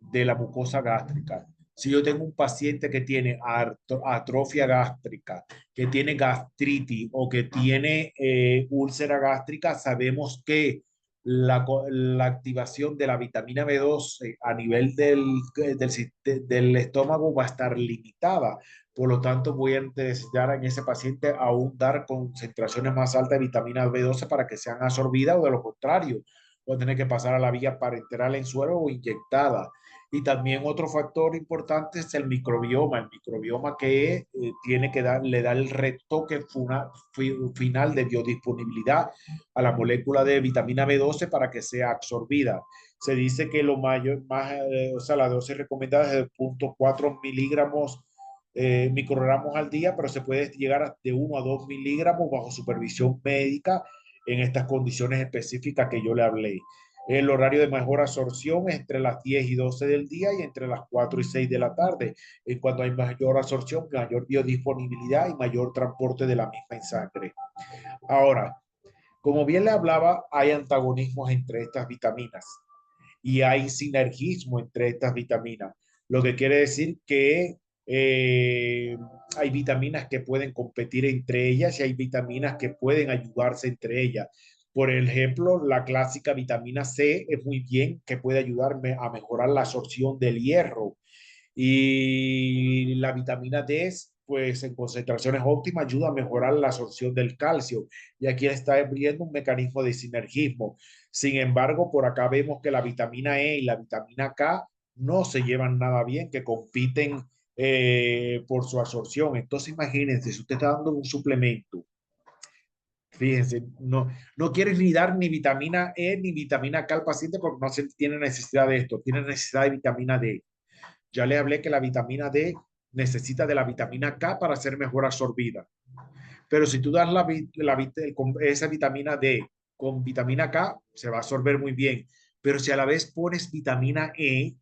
de la mucosa gástrica. Si yo tengo un paciente que tiene atrofia gástrica, que tiene gastritis o que tiene úlcera gástrica, sabemos que la activación de la vitamina B12 a nivel del estómago va a estar limitada. Por lo tanto, voy a necesitar en ese paciente aún dar concentraciones más altas de vitamina B12 para que sean absorbidas, o de lo contrario, voy a tener que pasar a la vía parenteral en suero o inyectada. Y también otro factor importante es el microbioma que tiene que le da el retoque final de biodisponibilidad a la molécula de vitamina B12 para que sea absorbida. Se dice que lo mayor, o sea, la dosis recomendada es de 0.4 miligramos microgramos al día, pero se puede llegar de 1 a 2 miligramos bajo supervisión médica en estas condiciones específicas que yo le hablé. El horario de mejor absorción es entre las 10 y 12 del día y entre las 4 y 6 de la tarde. En cuanto hay mayor absorción, mayor biodisponibilidad y mayor transporte de la misma en sangre. Ahora, como bien le hablaba, hay antagonismos entre estas vitaminas y hay sinergismo entre estas vitaminas, lo que quiere decir que eh, hay vitaminas que pueden competir entre ellas y hay vitaminas que pueden ayudarse entre ellas. Por ejemplo, la clásica vitamina C es muy bien, que puede ayudarme a mejorar la absorción del hierro, y la vitamina D, pues en concentraciones óptimas ayuda a mejorar la absorción del calcio. Y aquí está viendo un mecanismo de sinergismo. Sin embargo, por acá vemos que la vitamina E y la vitamina K no se llevan nada bien, que compiten por su absorción. Entonces, imagínense, si usted está dando un suplemento, fíjense, no quieres ni dar ni vitamina E ni vitamina K al paciente porque no se tiene necesidad de esto, tiene necesidad de vitamina D. Ya le hablé que la vitamina D necesita de la vitamina K para ser mejor absorbida. Pero si tú das esa vitamina D con vitamina K, se va a absorber muy bien. Pero si a la vez pones vitamina E,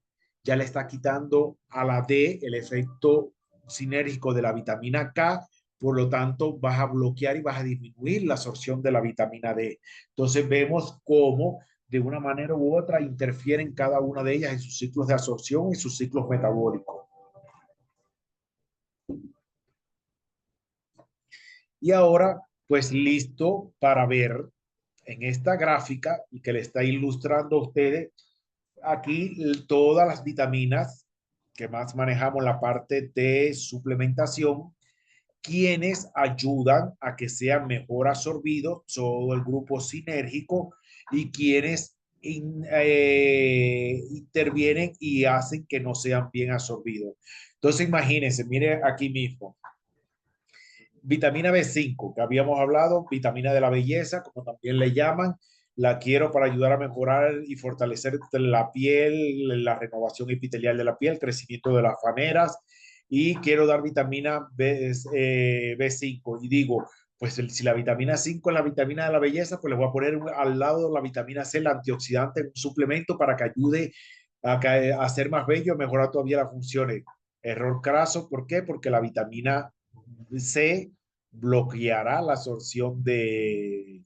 ya le está quitando a la D el efecto sinérgico de la vitamina K. Por lo tanto, vas a bloquear y vas a disminuir la absorción de la vitamina D. Entonces vemos cómo de una manera u otra interfieren cada una de ellas en sus ciclos de absorción y sus ciclos metabólicos. Y ahora, pues listo para ver en esta gráfica y que le está ilustrando a ustedes aquí todas las vitaminas que más manejamos en la parte de suplementación, quienes ayudan a que sean mejor absorbidos, todo el grupo sinérgico, y quienes intervienen y hacen que no sean bien absorbidos. Entonces, imagínense, mire aquí mismo, vitamina B5, que habíamos hablado, vitamina de la belleza, como también le llaman, la quiero para ayudar a mejorar y fortalecer la piel, la renovación epitelial de la piel, crecimiento de las faneras, y quiero dar vitamina B5. Y digo, pues si la vitamina 5 es la vitamina de la belleza, pues le voy a poner al lado la vitamina C, el antioxidante, un suplemento para que ayude a hacer más bello, a mejorar todavía las funciones. Error craso, ¿por qué? Porque la vitamina C bloqueará la absorción de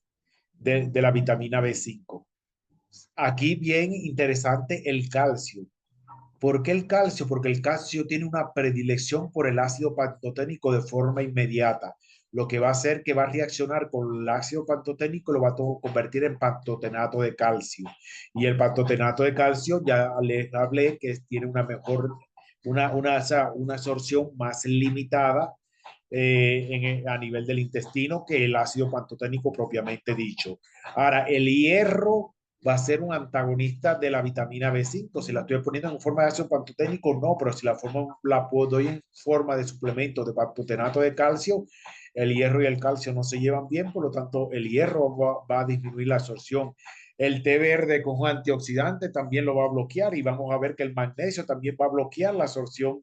la vitamina B5. Aquí bien interesante el calcio. ¿Por qué el calcio? Porque el calcio tiene una predilección por el ácido pantoténico de forma inmediata, lo que va a hacer que va a reaccionar con el ácido pantoténico, lo va a convertir en pantotenato de calcio. Y el pantotenato de calcio, ya les hablé que tiene una mejor, una absorción más limitada a nivel del intestino que el ácido pantoténico propiamente dicho. Ahora, el hierro va a ser un antagonista de la vitamina B5. Si la estoy poniendo en forma de ácido pantoténico, no, pero si la doy en forma de suplemento de pantotenato de calcio, el hierro y el calcio no se llevan bien, por lo tanto, el hierro va a disminuir la absorción. El té verde con antioxidante también lo va a bloquear y vamos a ver que el magnesio también va a bloquear la absorción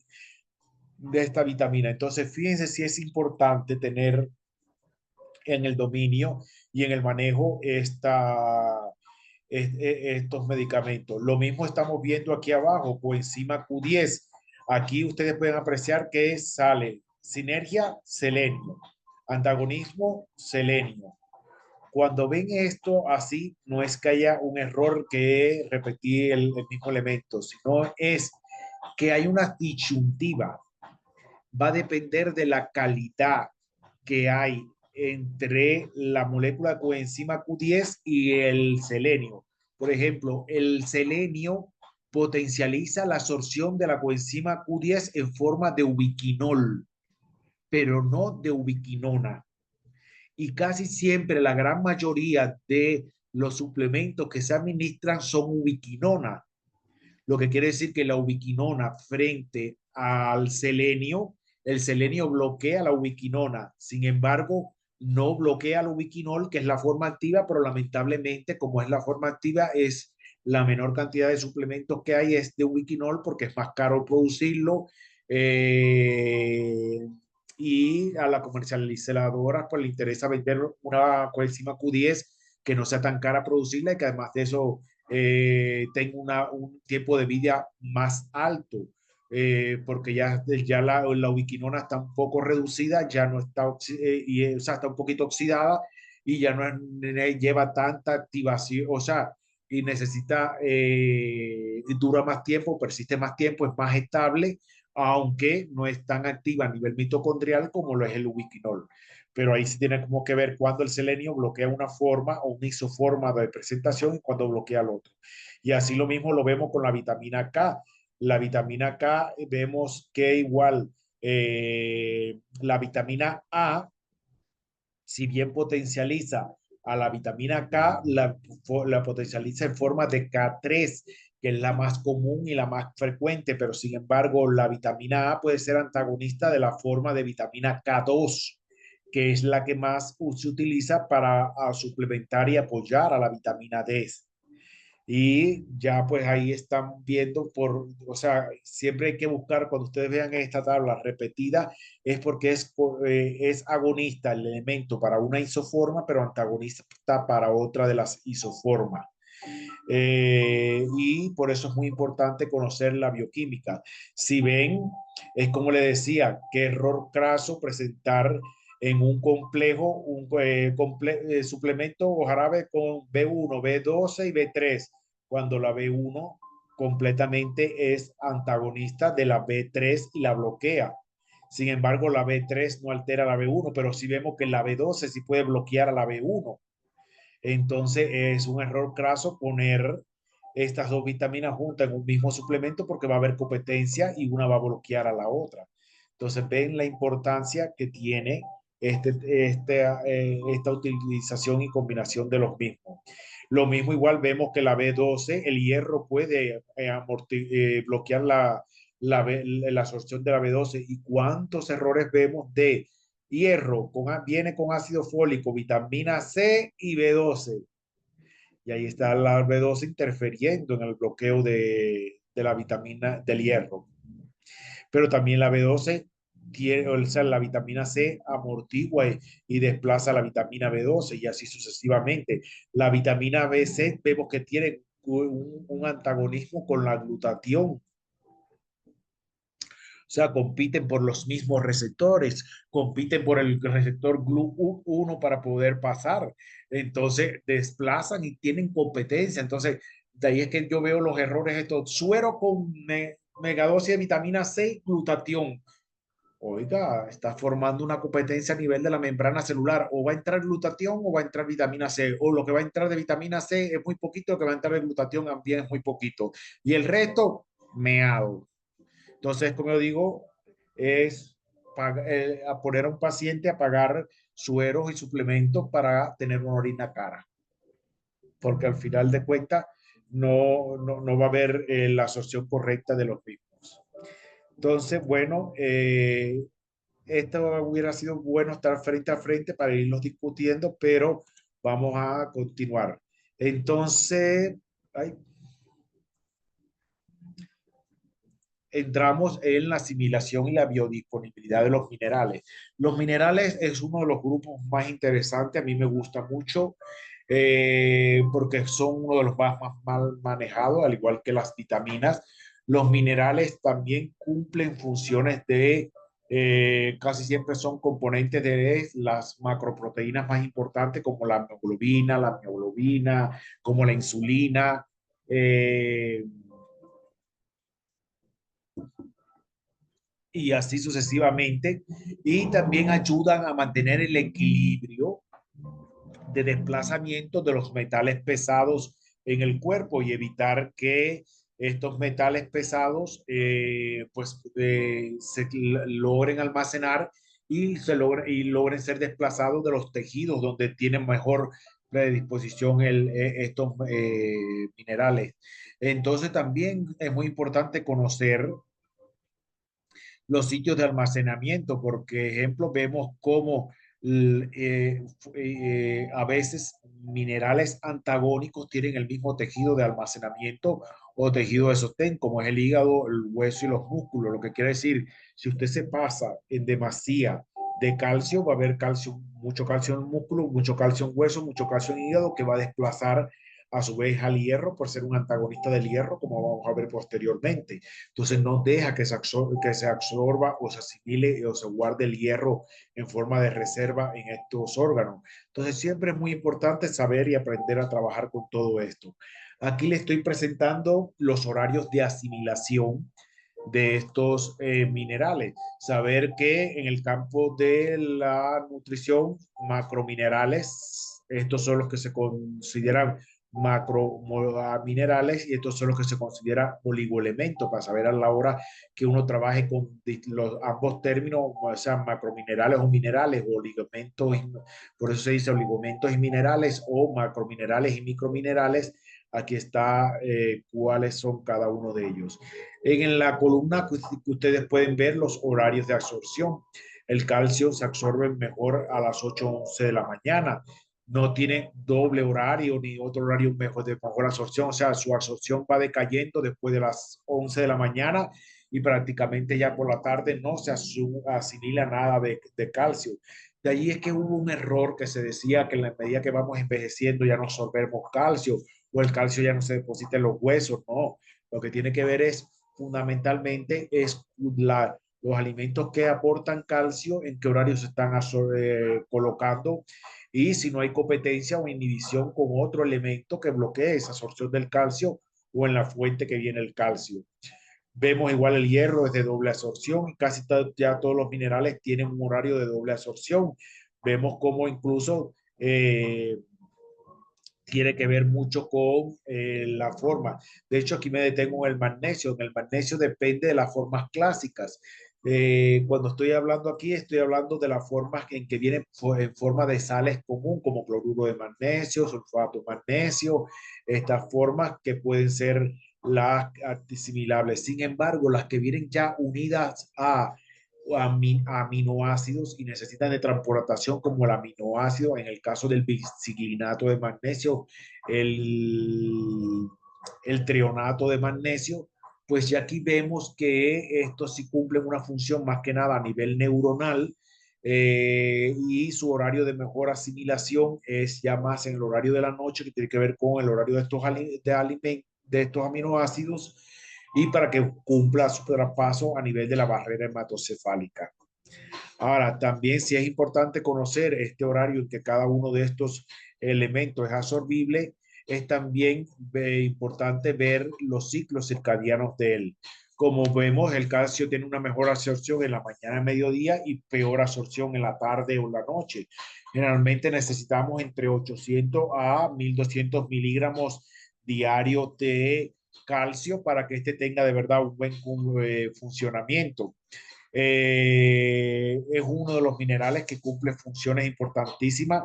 de esta vitamina. Entonces, fíjense si es importante tener en el dominio y en el manejo estos medicamentos. Lo mismo estamos viendo aquí abajo, coenzima Q10. Aquí ustedes pueden apreciar que sale sinergia, selenio, antagonismo, selenio. Cuando ven esto así, no es que haya un error que repetir el mismo elemento, sino es que hay una disyuntiva. Va a depender de la calidad que hay entre la molécula de coenzima Q10 y el selenio. Por ejemplo, el selenio potencializa la absorción de la coenzima Q10 en forma de ubiquinol, pero no de ubiquinona. Y casi siempre la gran mayoría de los suplementos que se administran son ubiquinona, lo que quiere decir que la ubiquinona frente al selenio, el selenio bloquea la ubiquinona, sin embargo, no bloquea el ubiquinol, que es la forma activa, pero lamentablemente, como es la forma activa, es la menor cantidad de suplementos que hay es de ubiquinol porque es más caro producirlo. eh, y a la comercializadora pues le interesa vender una coenzima Q10 que no sea tan cara producirla y que además de eso tenga un tiempo de vida más alto, porque ya la ubiquinona está un poco reducida, ya no está, o sea, está un poquito oxidada y ya no lleva tanta activación, o sea, y necesita, dura más tiempo, persiste más tiempo, es más estable, aunque no es tan activa a nivel mitocondrial como lo es el ubiquinol. Pero ahí sí tiene como que ver cuando el selenio bloquea una forma o una isoforma de presentación y cuando bloquea el otro. Y así lo mismo lo vemos con la vitamina K. La vitamina K vemos que igual la vitamina A, si bien potencializa a la vitamina K, la potencializa en forma de K3, que es la más común y la más frecuente, pero sin embargo la vitamina A puede ser antagonista de la forma de vitamina K2, que es la que más se utiliza para suplementar y apoyar a la vitamina D. Y ya pues ahí están viendo o sea, siempre hay que buscar, cuando ustedes vean esta tabla repetida, es porque es agonista el elemento para una isoforma, pero antagonista para otra de las isoformas. Y por eso es muy importante conocer la bioquímica. Si ven, es como le decía, qué error craso presentar en un complejo, suplemento o jarabe con B1, B12 y B3, cuando la B1 completamente es antagonista de la B3 y la bloquea. Sin embargo, la B3 no altera la B1, pero sí vemos que la B12 sí puede bloquear a la B1. Entonces es un error craso poner estas dos vitaminas juntas en un mismo suplemento porque va a haber competencia y una va a bloquear a la otra. Entonces ven la importancia que tiene esta utilización y combinación de los mismos. Lo mismo igual vemos que la B12, el hierro puede bloquear la absorción de la B12 y cuántos errores vemos de hierro viene con ácido fólico, vitamina C y B12. Y ahí está la B12 interfiriendo en el bloqueo de la vitamina del hierro. Pero también la B12 tiene, o sea, la vitamina C amortigua y desplaza la vitamina B12 y así sucesivamente. La vitamina B6 vemos que tiene un antagonismo con la glutatión. O sea, compiten por los mismos receptores, compiten por el receptor GLU1 para poder pasar. Entonces, desplazan y tienen competencia. Entonces, de ahí es que yo veo los errores estos. Suero con megadosis de vitamina C, glutatión. Oiga, está formando una competencia a nivel de la membrana celular. O va a entrar glutatión o va a entrar vitamina C. O lo que va a entrar de vitamina C es muy poquito, lo que va a entrar de glutatión también es muy poquito. Y el resto, meado. Entonces, como yo digo, es a poner a un paciente a pagar sueros y suplementos para tener una orina cara, porque al final de cuentas no va a haber la absorción correcta de los mismos. Entonces, bueno, esto hubiera sido bueno estar frente a frente para irnos discutiendo, pero vamos a continuar. Entonces, ay, entramos en la asimilación y la biodisponibilidad de los minerales. Los minerales es uno de los grupos más interesantes, a mí me gusta mucho porque son uno de los más mal manejados, al igual que las vitaminas. Los minerales también cumplen funciones de, casi siempre son componentes de las macroproteínas más importantes como la mioglobina, como la insulina. Eh, y así sucesivamente, y también ayudan a mantener el equilibrio de desplazamiento de los metales pesados en el cuerpo y evitar que estos metales pesados se logren almacenar y logren ser desplazados de los tejidos donde tienen mejor predisposición estos minerales. Entonces también es muy importante conocer los sitios de almacenamiento, porque, ejemplo, vemos cómo a veces minerales antagónicos tienen el mismo tejido de almacenamiento o tejido de sostén, como es el hígado, el hueso y los músculos. Lo que quiere decir, si usted se pasa en demasía de calcio, va a haber calcio, mucho calcio en el músculo, mucho calcio en hueso, mucho calcio en hígado, que va a desplazar a su vez al hierro por ser un antagonista del hierro, como vamos a ver posteriormente. Entonces no deja que se absorba o se asimile o se guarde el hierro en forma de reserva en estos órganos. Entonces siempre es muy importante saber y aprender a trabajar con todo esto. Aquí le estoy presentando los horarios de asimilación de estos minerales. Saber que en el campo de la nutrición, macrominerales, estos son los que se consideran macrominerales y estos son los que se consideran oligoelementos para saber a la hora que uno trabaje con ambos términos, o sea, macrominerales o minerales o oligoelementos, por eso se dice oligoelementos y minerales o macrominerales y microminerales. Aquí está cuáles son cada uno de ellos. En la columna que ustedes pueden ver los horarios de absorción. El calcio se absorbe mejor a las 8:11 de la mañana. No tiene doble horario ni otro horario de mejor absorción. O sea, su absorción va decayendo después de las 11 de la mañana y prácticamente ya por la tarde no se asimila nada de calcio. De ahí es que hubo un error que se decía que en la medida que vamos envejeciendo ya no absorbemos calcio o el calcio ya no se deposita en los huesos. No, lo que tiene que ver es fundamentalmente es los alimentos que aportan calcio, en qué horario se están colocando y si no hay competencia o inhibición con otro elemento que bloquee esa absorción del calcio o en la fuente que viene el calcio. Vemos igual el hierro es de doble absorción y casi ya todos los minerales tienen un horario de doble absorción. Vemos como incluso tiene que ver mucho con la forma. De hecho, aquí me detengo en el magnesio. En el magnesio depende de las formas clásicas. Cuando estoy hablando aquí, estoy hablando de las formas en que vienen en forma de sales común, como cloruro de magnesio, sulfato de magnesio, estas formas que pueden ser las asimilables. Sin embargo, las que vienen ya unidas a aminoácidos y necesitan de transportación como el aminoácido, en el caso del biciclinato de magnesio, el, el trionato de magnesio, pues ya aquí vemos que estos sí cumplen una función más que nada a nivel neuronal y su horario de mejor asimilación es ya más en el horario de la noche, que tiene que ver con el horario de de estos aminoácidos y para que cumpla su traspaso a nivel de la barrera hematocefálica. Ahora, también sí es importante conocer este horario en que cada uno de estos elementos es absorbible, es también importante ver los ciclos circadianos de él. Como vemos, el calcio tiene una mejor absorción en la mañana y mediodía y peor absorción en la tarde o la noche. Generalmente necesitamos entre 800 a 1200 miligramos diarios de calcio para que este tenga de verdad un buen funcionamiento. Es uno de los minerales que cumple funciones importantísimas,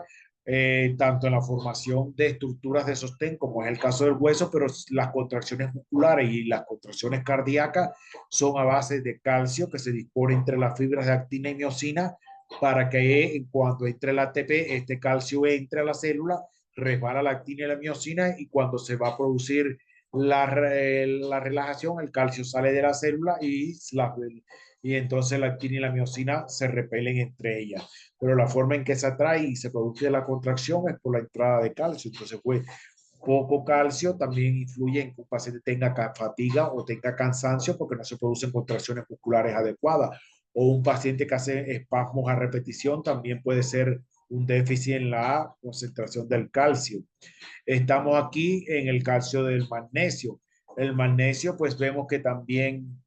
tanto en la formación de estructuras de sostén, como es el caso del hueso, pero las contracciones musculares y las contracciones cardíacas son a base de calcio que se dispone entre las fibras de actina y miocina para que cuando entre el ATP, este calcio entre a la célula, resbala la actina y la miocina y cuando se va a producir la relajación, el calcio sale de la célula y entonces la actina y la miocina se repelen entre ellas. Pero la forma en que se atrae y se produce la contracción es por la entrada de calcio. Entonces, pues, poco calcio también influye en que un paciente tenga fatiga o tenga cansancio porque no se producen contracciones musculares adecuadas. O un paciente que hace espasmos a repetición también puede ser un déficit en la concentración del calcio. Estamos aquí en el calcio del magnesio. El magnesio, pues vemos que también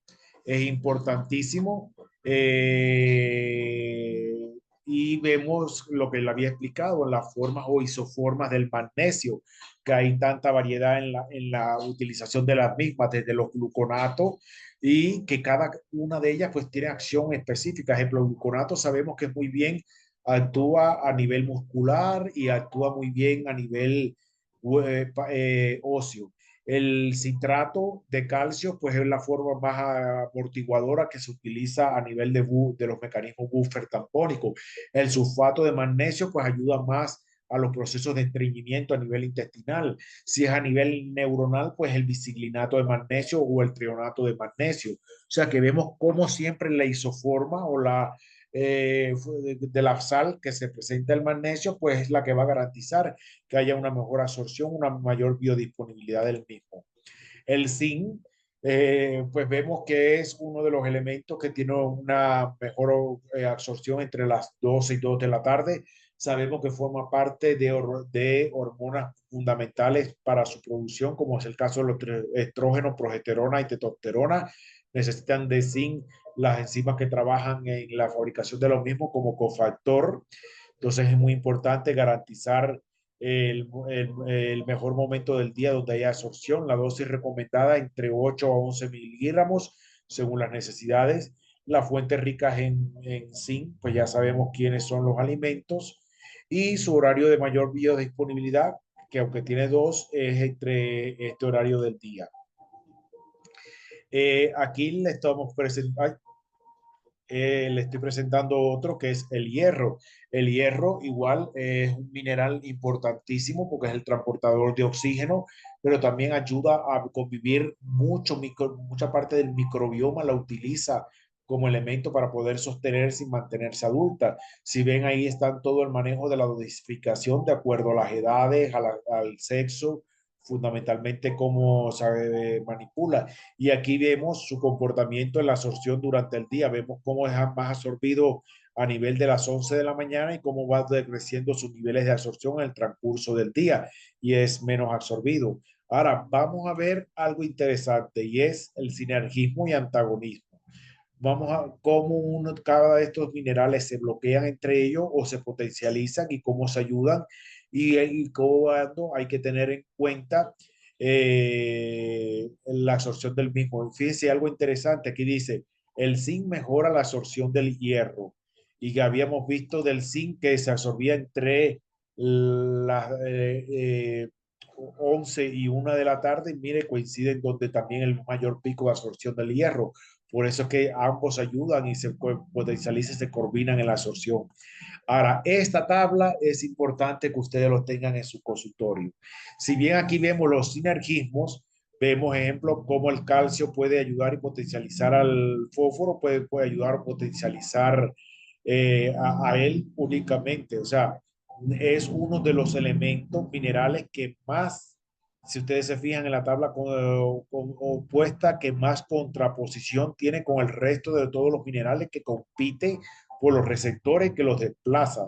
es importantísimo. Y vemos lo que le había explicado, las formas o isoformas del magnesio, que hay tanta variedad en la utilización de las mismas, desde los gluconatos, y que cada una de ellas pues tiene acción específica. Por ejemplo, el gluconato sabemos que muy bien actúa a nivel muscular y actúa muy bien a nivel óseo. El citrato de calcio, pues es la forma más amortiguadora que se utiliza a nivel de los mecanismos buffer tampónicos. El sulfato de magnesio, pues ayuda más a los procesos de estreñimiento a nivel intestinal. Si es a nivel neuronal, pues el biciclinato de magnesio o el trionato de magnesio. O sea que vemos cómo siempre la isoforma o de la sal que se presenta el magnesio, pues es la que va a garantizar que haya una mejor absorción, una mayor biodisponibilidad del mismo. El zinc, pues vemos que es uno de los elementos que tiene una mejor absorción entre las 12 y 2 de la tarde. Sabemos que forma parte de hormonas fundamentales para su producción, como es el caso de los estrógenos, progesterona y testosterona. Necesitan de zinc las enzimas que trabajan en la fabricación de los mismos como cofactor. Entonces es muy importante garantizar el mejor momento del día donde haya absorción. La dosis recomendada entre 8 a 11 miligramos según las necesidades. Las fuentes ricas en zinc, pues ya sabemos quiénes son los alimentos. Y su horario de mayor biodisponibilidad, que aunque tiene dos, es entre este horario del día. Aquí le estamos presentando, le estoy presentando otro que es el hierro. El hierro igual es un mineral importantísimo porque es el transportador de oxígeno, pero también ayuda a convivir mucha parte del microbioma la utiliza como elemento para poder sostenerse y mantenerse adulta. Si ven ahí están todo el manejo de la dosificación de acuerdo a las edades, al sexo, fundamentalmente cómo se manipula. Y aquí vemos su comportamiento en la absorción durante el día. Vemos cómo es más absorbido a nivel de las 11 de la mañana y cómo va decreciendo sus niveles de absorción en el transcurso del día y es menos absorbido. Ahora, vamos a ver algo interesante y es el sinergismo y antagonismo. Vamos a cómo cada de estos minerales se bloquean entre ellos o se potencializan y cómo se ayudan y cómo hay que tener en cuenta la absorción del mismo. Fíjense algo interesante, aquí dice, el zinc mejora la absorción del hierro y que habíamos visto del zinc que se absorbía entre las 11 y 1 de la tarde, y mire, coinciden donde también el mayor pico de absorción del hierro. Por eso es que ambos ayudan y se potencializan y se coordinan en la absorción. Ahora, esta tabla es importante que ustedes lo tengan en su consultorio. Si bien aquí vemos los sinergismos, vemos ejemplos como el calcio puede ayudar y potencializar al fósforo, puede ayudar a potencializar a él únicamente. O sea, es uno de los elementos minerales que más, si ustedes se fijan en la tabla opuesta, que más contraposición tiene con el resto de todos los minerales que compite por los receptores que los desplaza.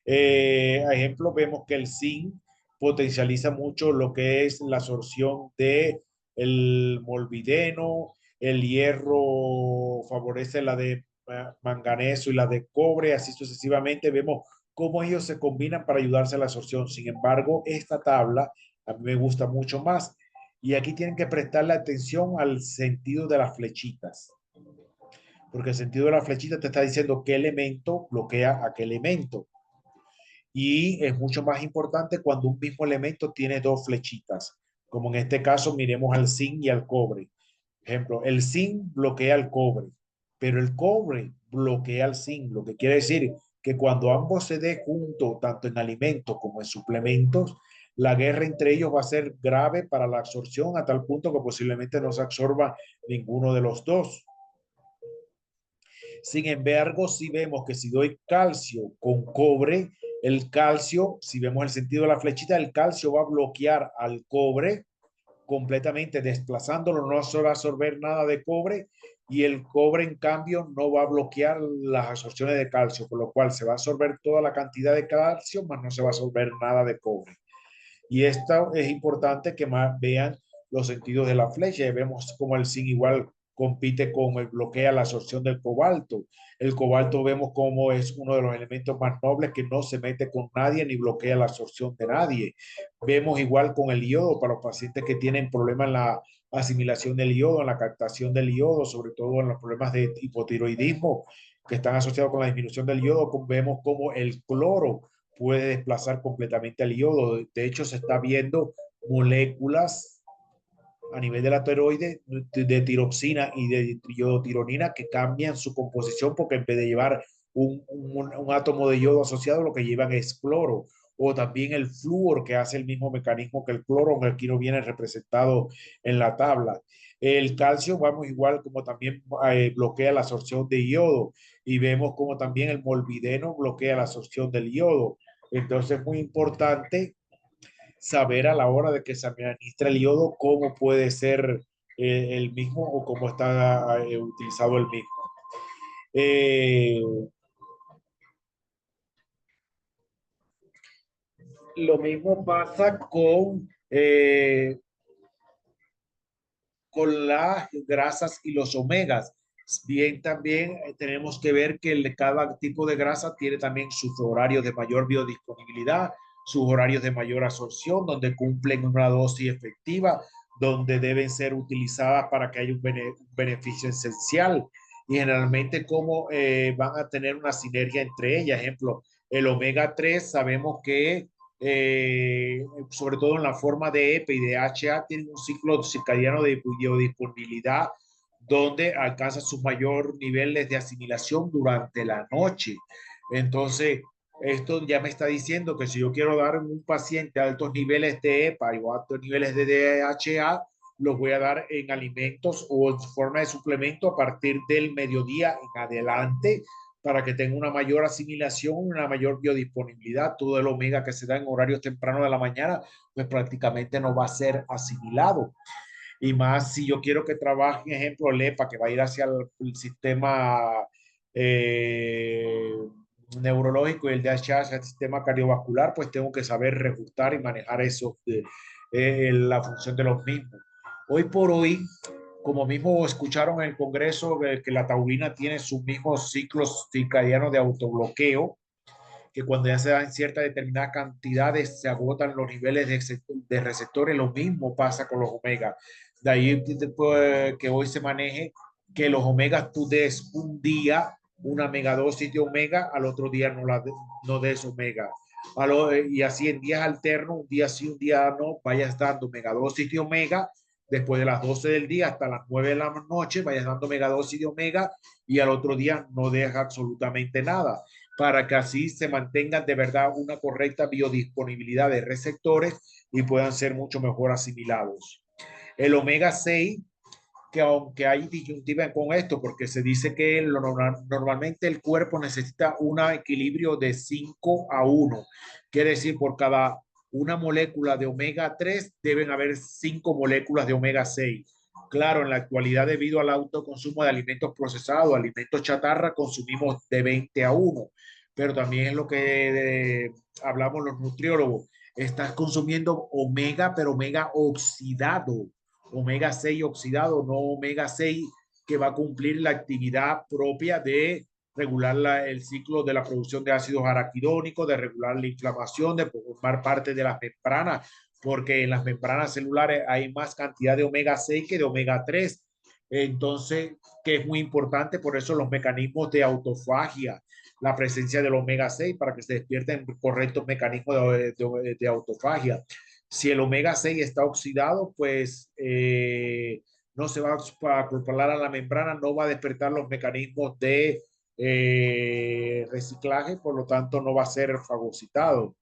A ejemplo, vemos que el zinc potencializa mucho lo que es la absorción de el molibdeno, el hierro favorece la de manganeso y la de cobre, así sucesivamente. Vemos cómo ellos se combinan para ayudarse a la absorción. Sin embargo, esta tabla a mí me gusta mucho más. Y aquí tienen que prestarle atención al sentido de las flechitas. porque el sentido de la flechita te está diciendo qué elemento bloquea a qué elemento. Y es mucho más importante cuando un mismo elemento tiene dos flechitas, como en este caso miremos al zinc y al cobre. Ejemplo, el zinc bloquea el cobre, pero el cobre bloquea el zinc, lo que quiere decir que cuando ambos se den juntos, tanto en alimentos como en suplementos, la guerra entre ellos va a ser grave para la absorción a tal punto que posiblemente no se absorba ninguno de los dos. Sin embargo, si vemos que si doy calcio con cobre, el calcio, si vemos el sentido de la flechita, el calcio va a bloquear al cobre completamente, desplazándolo, no se va a absorber nada de cobre y el cobre, en cambio, no va a bloquear las absorciones de calcio, por lo cual se va a absorber toda la cantidad de calcio, más no se va a absorber nada de cobre. Y esto es importante que más vean los sentidos de la flecha. Y vemos como el zinc igual compite con el bloquea la absorción del cobalto. El cobalto vemos como es uno de los elementos más nobles que no se mete con nadie ni bloquea la absorción de nadie. Vemos igual con el yodo para los pacientes que tienen problemas en la asimilación del yodo, en la captación del yodo, sobre todo en los problemas de hipotiroidismo que están asociados con la disminución del yodo. Vemos como el cloro puede desplazar completamente al yodo. De hecho, se está viendo moléculas a nivel de la tiroide de tiroxina y de yodotironina que cambian su composición porque en vez de llevar un átomo de yodo asociado, lo que llevan es cloro. O también el flúor que hace el mismo mecanismo que el cloro, aunque aquí no viene representado en la tabla. El calcio, vamos igual como también bloquea la absorción de yodo y vemos como también el molbideno bloquea la absorción del yodo. Entonces es muy importante saber a la hora de que se administra el yodo cómo puede ser el mismo o cómo está utilizado el mismo. Eh, lo mismo pasa con las grasas y los omegas. Bien, también tenemos que ver que cada tipo de grasa tiene también sus horarios de mayor biodisponibilidad, sus horarios de mayor absorción, donde cumplen una dosis efectiva, donde deben ser utilizadas para que haya un beneficio esencial y generalmente cómo van a tener una sinergia entre ellas. Ejemplo, el omega 3 sabemos que sobre todo en la forma de EPA y de HA, tienen un ciclo circadiano de biodisponibilidad donde alcanza sus mayores niveles de asimilación durante la noche. Entonces, esto ya me está diciendo que si yo quiero dar a un paciente altos niveles de EPA o altos niveles de DHA, los voy a dar en alimentos o en forma de suplemento a partir del mediodía en adelante para que tenga una mayor asimilación, una mayor biodisponibilidad. Todo el omega que se da en horarios tempranos de la mañana, pues prácticamente no va a ser asimilado. Y más si yo quiero que trabaje, ejemplo, el EPA, que va a ir hacia el sistema eh, neurológico y el DHA hacia el sistema cardiovascular, pues tengo que saber reajustar y manejar eso, la función de los mismos. Hoy por hoy, como mismo escucharon en el Congreso, que la taurina tiene sus mismos ciclos circadianos de autobloqueo, que cuando ya se dan ciertas determinadas cantidades se agotan los niveles de receptores, lo mismo pasa con los omegas. De ahí que hoy se maneje que los omegas tú des un día una megadosis de omega, al otro día no des omega. Y así en días alternos, un día sí, un día no, vayas dando megadosis de omega después de las 12 del día hasta las 9 de la noche, vayas dando megadosis de omega y al otro día no deja absolutamente nada para que así se mantenga de verdad una correcta biodisponibilidad de receptores y puedan ser mucho mejor asimilados. El omega 6, que aunque hay disyuntiva con esto, porque se dice que normalmente el cuerpo necesita un equilibrio de 5 a 1, quiere decir por cada una molécula de omega 3 deben haber 5 moléculas de omega 6. Claro, en la actualidad debido al autoconsumo de alimentos procesados, alimentos chatarra, consumimos de 20 a 1, pero también es lo que hablamos los nutriólogos. Estás consumiendo omega, pero omega oxidado, omega 6 oxidado, no omega 6 que va a cumplir la actividad propia de regular el ciclo de la producción de ácidos araquidónicos, de regular la inflamación, de formar parte de las membranas, porque en las membranas celulares hay más cantidad de omega 6 que de omega 3. Entonces, que es muy importante, por eso los mecanismos de autofagia, la presencia del omega 6 para que se despierten correctos mecanismos de autofagia. Si el omega 6 está oxidado, pues no se va a acoplar a la membrana, no va a despertar los mecanismos de reciclaje, por lo tanto no va a ser fagocitado.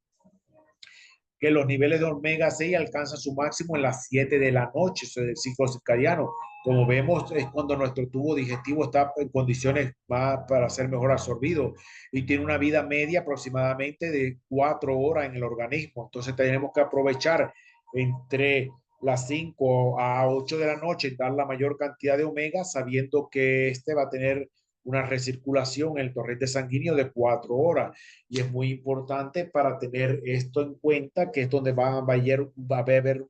Que los niveles de omega 6 alcanzan su máximo en las 7 de la noche, eso es el ciclo circadiano. Como vemos, es cuando nuestro tubo digestivo está en condiciones más para ser mejor absorbido y tiene una vida media aproximadamente de 4 horas en el organismo. Entonces tenemos que aprovechar entre las 5 a 8 de la noche, dar la mayor cantidad de omega, sabiendo que este va a tener una recirculación en el torrente sanguíneo de 4 horas. Y es muy importante para tener esto en cuenta, que es donde va a haber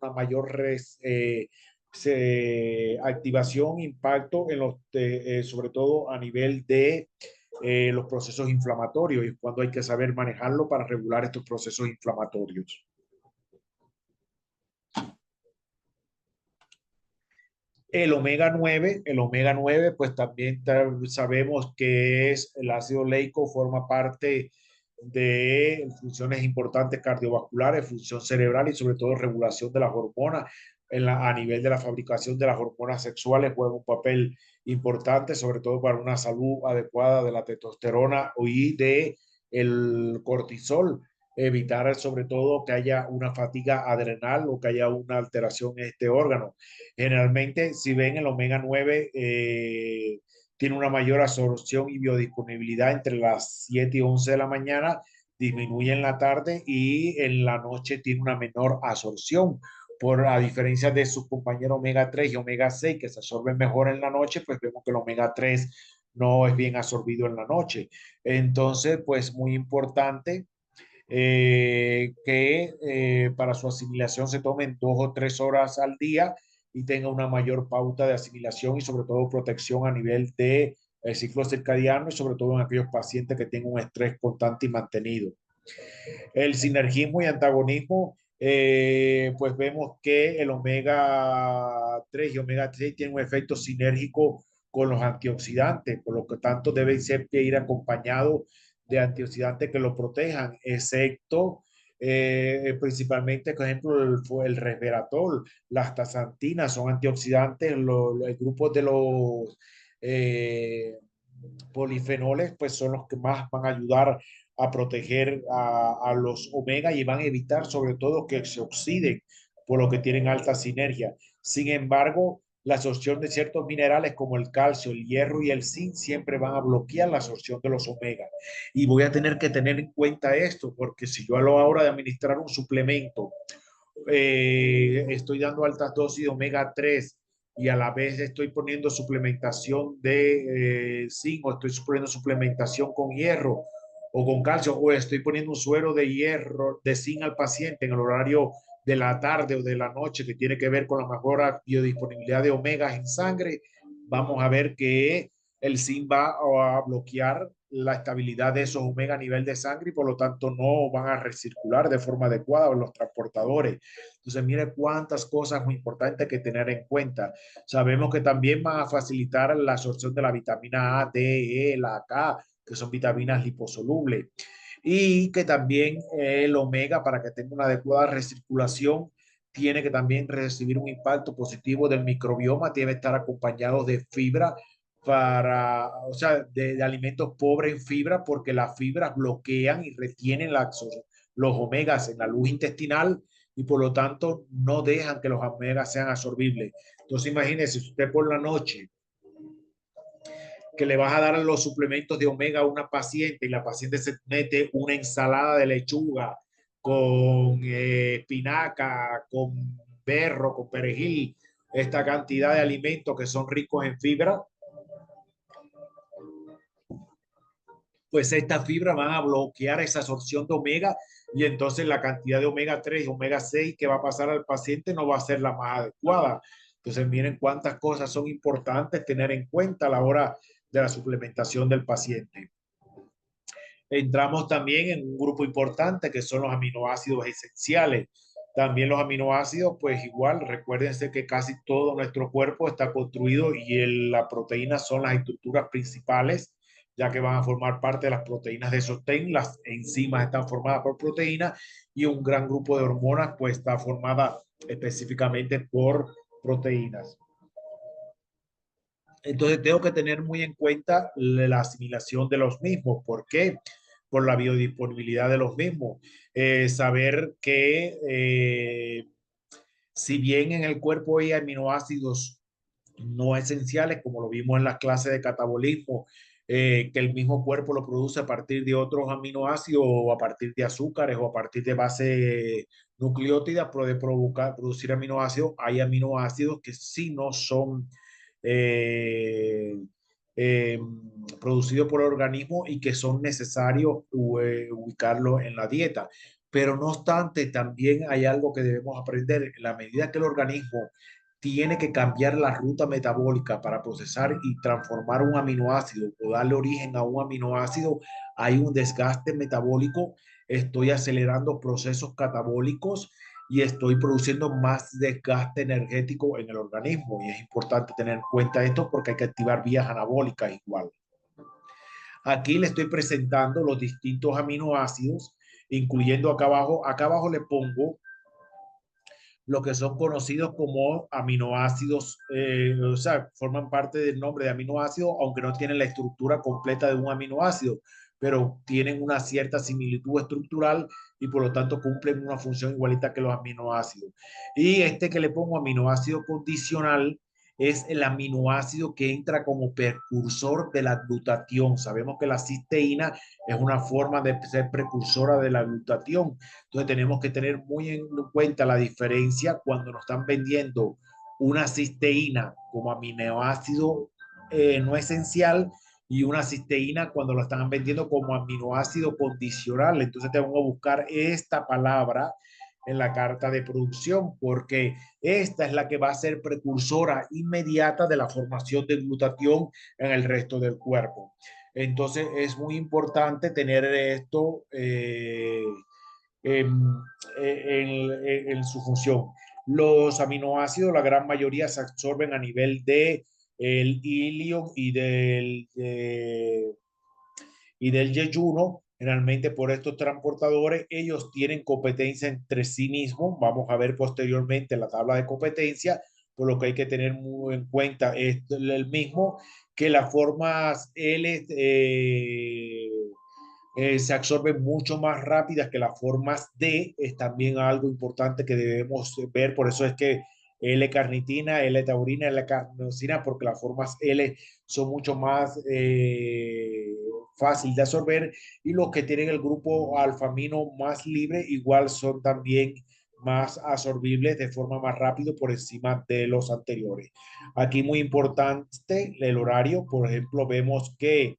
una mayor activación, impacto en los, sobre todo a nivel de los procesos inflamatorios y cuando hay que saber manejarlo para regular estos procesos inflamatorios. El omega 9 pues también sabemos que es el ácido leico, forma parte de funciones importantes cardiovasculares, función cerebral y sobre todo regulación de las hormonas a nivel de la fabricación de las hormonas sexuales, juega un papel importante, sobre todo para una salud adecuada de la testosterona y de el cortisol, evitar sobre todo que haya una fatiga adrenal o que haya una alteración en este órgano. Generalmente, si ven el omega 9, tiene una mayor absorción y biodisponibilidad entre las 7 y 11 de la mañana, disminuye en la tarde y en la noche tiene una menor absorción. A diferencia de sus compañeros omega 3 y omega 6 que se absorben mejor en la noche, pues vemos que el omega 3 no es bien absorbido en la noche. Entonces, pues muy importante que para su asimilación se tomen 2 o 3 horas al día y tenga una mayor pauta de asimilación y sobre todo protección a nivel de ciclo circadiano y sobre todo en aquellos pacientes que tienen un estrés constante y mantenido. El sinergismo y antagonismo, pues vemos que el omega 3 y omega 6 tienen un efecto sinérgico con los antioxidantes, por lo que tanto deben siempre ir acompañados de antioxidantes que lo protejan, excepto principalmente, por ejemplo, el resveratrol, las astaxantinas son antioxidantes, el grupo de los eh, polifenoles, pues son los que más van a ayudar a proteger a los omega y van a evitar sobre todo que se oxiden, por lo que tienen alta sinergia. Sin embargo, la absorción de ciertos minerales como el calcio, el hierro y el zinc siempre van a bloquear la absorción de los omega. Y voy a tener que tener en cuenta esto, porque si yo a la hora de administrar un suplemento estoy dando altas dosis de omega 3 y a la vez estoy poniendo suplementación de zinc o estoy poniendo suplementación con hierro o con calcio o estoy poniendo un suero de hierro, de zinc al paciente en el horario de la tarde o de la noche que tiene que ver con la mejor biodisponibilidad de omegas en sangre, vamos a ver que el zinc va a bloquear la estabilidad de esos omega a nivel de sangre y por lo tanto no van a recircular de forma adecuada en los transportadores. Entonces, mire cuántas cosas muy importantes que tener en cuenta. Sabemos que también van a facilitar la absorción de la vitamina A, D, E, la K, que son vitaminas liposolubles. Y que también el omega, para que tenga una adecuada recirculación, tiene que también recibir un impacto positivo del microbioma, debe estar acompañado de fibra o sea, de alimentos pobres en fibra, porque las fibras bloquean y retienen los omegas en la luz intestinal y por lo tanto no dejan que los omegas sean absorbibles. Entonces imagínese, si usted por la noche que le vas a dar los suplementos de omega a una paciente y la paciente se mete una ensalada de lechuga con espinaca, con berro, con perejil, esta cantidad de alimentos que son ricos en fibra, pues estas fibras van a bloquear esa absorción de omega y entonces la cantidad de omega 3 y omega 6 que va a pasar al paciente no va a ser la más adecuada. Entonces miren cuántas cosas son importantes tener en cuenta a la hora de la suplementación del paciente. Entramos también en un grupo importante que son los aminoácidos esenciales. También los aminoácidos, pues igual, recuérdense que casi todo nuestro cuerpo está construido y la proteína son las estructuras principales, ya que van a formar parte de las proteínas de sostén. Las enzimas están formadas por proteínas y un gran grupo de hormonas, pues está formada específicamente por proteínas. Entonces tengo que tener muy en cuenta la asimilación de los mismos. ¿Por qué? Por la biodisponibilidad de los mismos. Saber que si bien en el cuerpo hay aminoácidos no esenciales, como lo vimos en las clases de catabolismo, que el mismo cuerpo lo produce a partir de otros aminoácidos o a partir de azúcares o a partir de base nucleótida, puede provocar, producir aminoácidos. Hay aminoácidos que sí no son eh, eh, producidos por el organismo y que son necesarios ubicarlos en la dieta. Pero no obstante, también hay algo que debemos aprender. En la medida que el organismo tiene que cambiar la ruta metabólica para procesar y transformar un aminoácido o darle origen a un aminoácido, hay un desgaste metabólico, estoy acelerando procesos catabólicos y estoy produciendo más desgaste energético en el organismo. Y es importante tener en cuenta esto porque hay que activar vías anabólicas igual. Aquí le estoy presentando los distintos aminoácidos, incluyendo acá abajo le pongo lo que son conocidos como aminoácidos, o sea, forman parte del nombre de aminoácido, aunque no tienen la estructura completa de un aminoácido, pero tienen una cierta similitud estructural y por lo tanto cumplen una función igualita que los aminoácidos. Y este que le pongo aminoácido condicional es el aminoácido que entra como precursor de la glutatión. Sabemos que la cisteína es una forma de ser precursora de la glutatión. Entonces tenemos que tener muy en cuenta la diferencia cuando nos están vendiendo una cisteína como aminoácido no esencial y una cisteína cuando lo están vendiendo como aminoácido condicional. Entonces tengo que buscar esta palabra en la carta de producción porque esta es la que va a ser precursora inmediata de la formación de glutatión en el resto del cuerpo. Entonces es muy importante tener esto en, en su función. Los aminoácidos, la gran mayoría se absorben a nivel de el ilio y del yeyuno. Generalmente por estos transportadores, ellos tienen competencia entre sí mismos. Vamos a ver posteriormente la tabla de competencia, por lo que hay que tener muy en cuenta es el mismo que las formas L se absorben mucho más rápidas que las formas D, es también algo importante que debemos ver, por eso es que L-carnitina, L-taurina, L-carnosina, porque las formas L son mucho más fácil de absorber y los que tienen el grupo alfamino más libre igual son también más absorbibles de forma más rápido por encima de los anteriores. Aquí muy importante el horario, por ejemplo, vemos que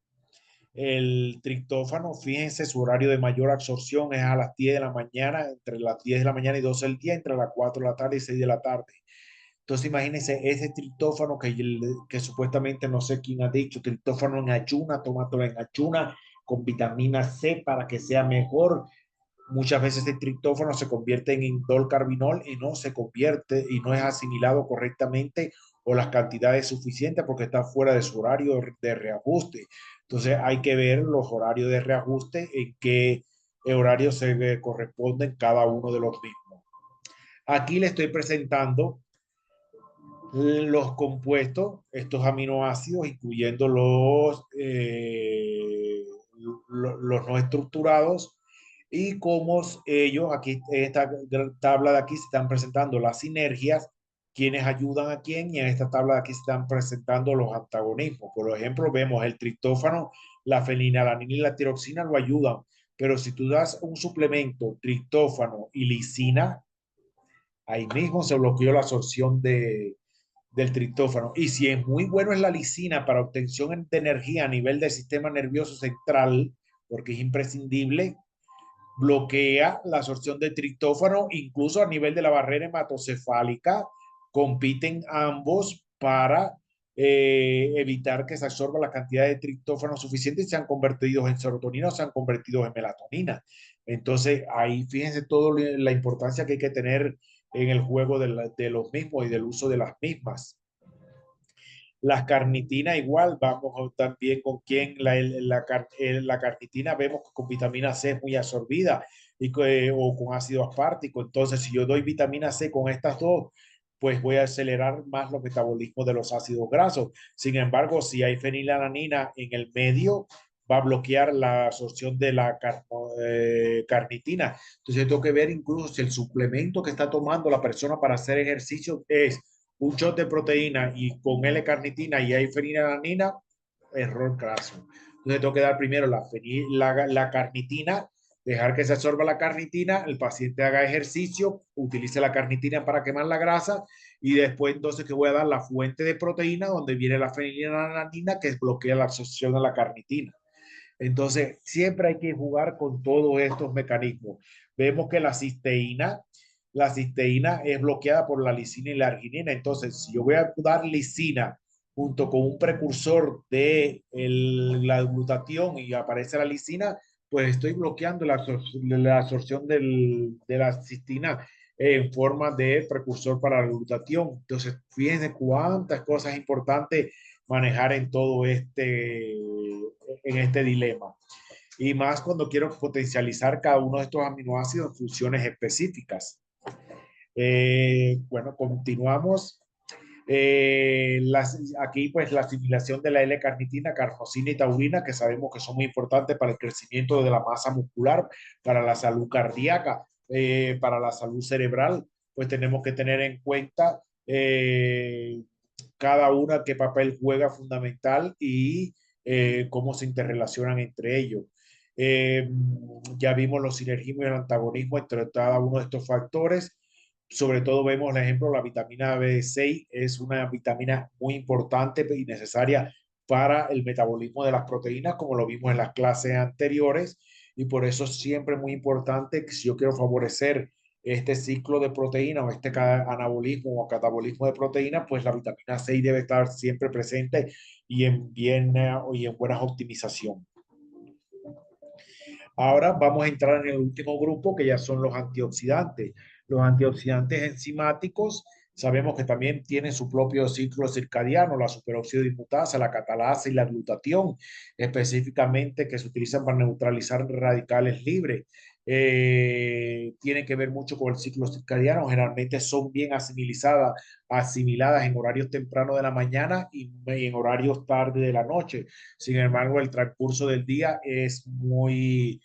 el triptófano, fíjense, su horario de mayor absorción es a las 10 de la mañana, entre las 10 de la mañana y 12 del día, entre las 4 de la tarde y 6 de la tarde. Entonces, imagínense ese triptófano que supuestamente no sé quién ha dicho, triptófano en ayuna, tómatelo en ayuna con vitamina C para que sea mejor. Muchas veces el triptófano se convierte en indolcarbinol y no se convierte y no es asimilado correctamente o las cantidades suficientes porque está fuera de su horario de reajuste. Entonces hay que ver los horarios de reajuste en qué horario se corresponden cada uno de los mismos. Aquí le estoy presentando los compuestos, estos aminoácidos, incluyendo los no estructurados, y cómo ellos, aquí en esta tabla de aquí se están presentando las sinergias, quienes ayudan a quién, y en esta tabla de aquí se están presentando los antagonismos. Por ejemplo, vemos el triptófano, la fenilalanina y la tiroxina lo ayudan, pero si tú das un suplemento, triptófano y lisina, ahí mismo se bloqueó la absorción del triptófano. Y si es muy bueno es la lisina para obtención de energía a nivel del sistema nervioso central, porque es imprescindible, bloquea la absorción de triptófano, incluso a nivel de la barrera hematocefálica, compiten ambos para evitar que se absorba la cantidad de triptófano suficiente y sean convertidos en serotonina o sean convertidos en melatonina. Entonces, ahí fíjense todo la importancia que hay que tener en el juego de los mismos y del uso de las mismas. Las carnitinas igual, vamos también con quién la carnitina vemos que con vitamina C es muy absorbida o con ácido aspartico. Entonces, si yo doy vitamina C con estas dos, pues voy a acelerar más los metabolismos de los ácidos grasos. Sin embargo, si hay fenilalanina en el medio, va a bloquear la absorción de la carnitina. Entonces, tengo que ver incluso si el suplemento que está tomando la persona para hacer ejercicio es un shot de proteína y con L-carnitina y hay fenilalanina, error craso. Entonces tengo que dar primero la carnitina, dejar que se absorba la carnitina, el paciente haga ejercicio, utilice la carnitina para quemar la grasa y después entonces que voy a dar la fuente de proteína donde viene la fenilalanina que bloquea la absorción de la carnitina. Entonces, siempre hay que jugar con todos estos mecanismos. Vemos que la cisteína es bloqueada por la lisina y la arginina. Entonces, si yo voy a dar lisina junto con un precursor de la glutatión y aparece la lisina, pues estoy bloqueando la absorción de la cisteína en forma de precursor para la glutatión. Entonces, fíjense cuántas cosas importantes manejar en este dilema. Y más cuando quiero potencializar cada uno de estos aminoácidos en funciones específicas. Bueno, continuamos. Aquí pues la asimilación de la L-carnitina, carnosina y taurina, que sabemos que son muy importantes para el crecimiento de la masa muscular, para la salud cardíaca, para la salud cerebral, pues tenemos que tener en cuenta cada una qué papel juega fundamental y cómo se interrelacionan entre ellos. Eh, ya vimos los sinergismos y el antagonismo entre cada uno de estos factores. Sobre todo vemos el ejemplo, la vitamina B6 es una vitamina muy importante y necesaria para el metabolismo de las proteínas, como lo vimos en las clases anteriores, y por eso siempre es muy importante que si yo quiero favorecer este ciclo de proteína o este anabolismo o catabolismo de proteína, pues la vitamina C debe estar siempre presente y en buena optimización. Ahora vamos a entrar en el último grupo, que ya son los antioxidantes. Los antioxidantes enzimáticos, sabemos que también tienen su propio ciclo circadiano, la superóxido dismutasa, la catalasa y la glutatión, específicamente que se utilizan para neutralizar radicales libres. Tienen que ver mucho con el ciclo circadiano, generalmente son bien asimiladas en horarios tempranos de la mañana y en horarios tarde de la noche. Sin embargo, el transcurso del día es muy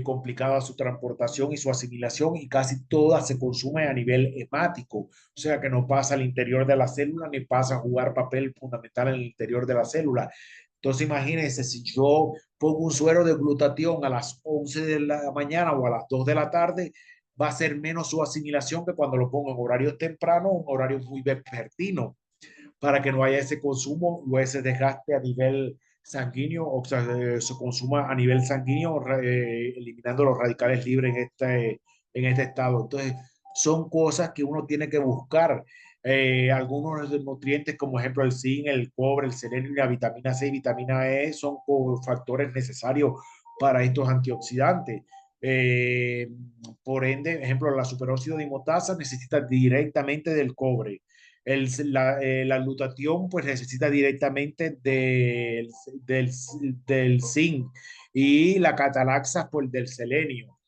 complicada su transportación y su asimilación y casi toda se consume a nivel hemático, o sea que no pasa al interior de la célula ni pasa a jugar papel fundamental en el interior de la célula. Entonces imagínense, si yo pongo un suero de glutatión a las 11 de la mañana o a las 2 de la tarde, va a ser menos su asimilación que cuando lo pongo en horarios tempranos, un horario muy vespertino, para que no haya ese consumo o ese desgaste a nivel sanguíneo, o sea, se consuma a nivel sanguíneo, eliminando los radicales libres en este estado. Entonces, son cosas que uno tiene que buscar. Algunos de los nutrientes, como ejemplo el zinc, el cobre, el selenio y la vitamina C y vitamina E, son factores necesarios para estos antioxidantes. Eh, por ende, ejemplo, la superóxido dismutasa necesita directamente del cobre. La glutatión pues necesita directamente del, del zinc y la catalaxa pues del selenio.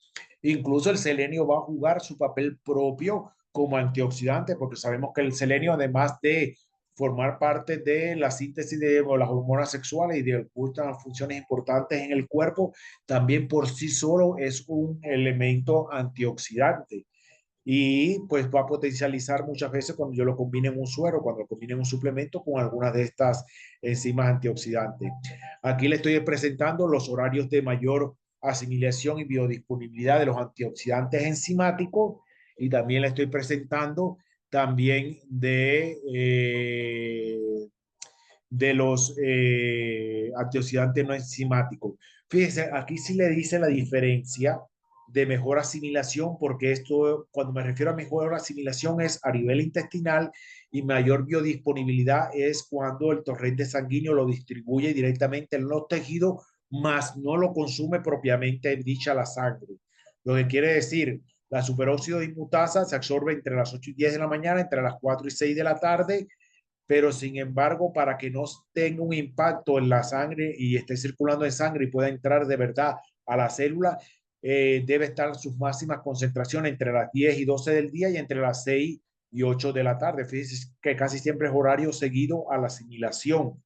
Incluso el selenio va a jugar su papel propio como antioxidante porque sabemos que el selenio además de formar parte de la síntesis de las hormonas sexuales y de otras funciones importantes en el cuerpo, también por sí solo es un elemento antioxidante y pues va a potencializar muchas veces cuando yo lo combine en un suero, cuando lo combine en un suplemento con algunas de estas enzimas antioxidantes. Aquí le estoy presentando los horarios de mayor asimilación y biodisponibilidad de los antioxidantes enzimáticos y también le estoy presentando también de los antioxidantes no enzimáticos. Fíjense, aquí sí le dice la diferencia de mejor asimilación, porque esto, cuando me refiero a mejor asimilación, es a nivel intestinal y mayor biodisponibilidad es cuando el torrente sanguíneo lo distribuye directamente en los tejidos, más no lo consume propiamente dicha la sangre. Lo que quiere decir, la superóxido dismutasa se absorbe entre las 8 y 10 de la mañana, entre las 4 y 6 de la tarde, pero sin embargo, para que no tenga un impacto en la sangre y esté circulando en sangre y pueda entrar de verdad a la célula, debe estar en sus máximas concentraciones entre las 10 y 12 del día y entre las 6 y 8 de la tarde. Fíjense que casi siempre es horario seguido a la asimilación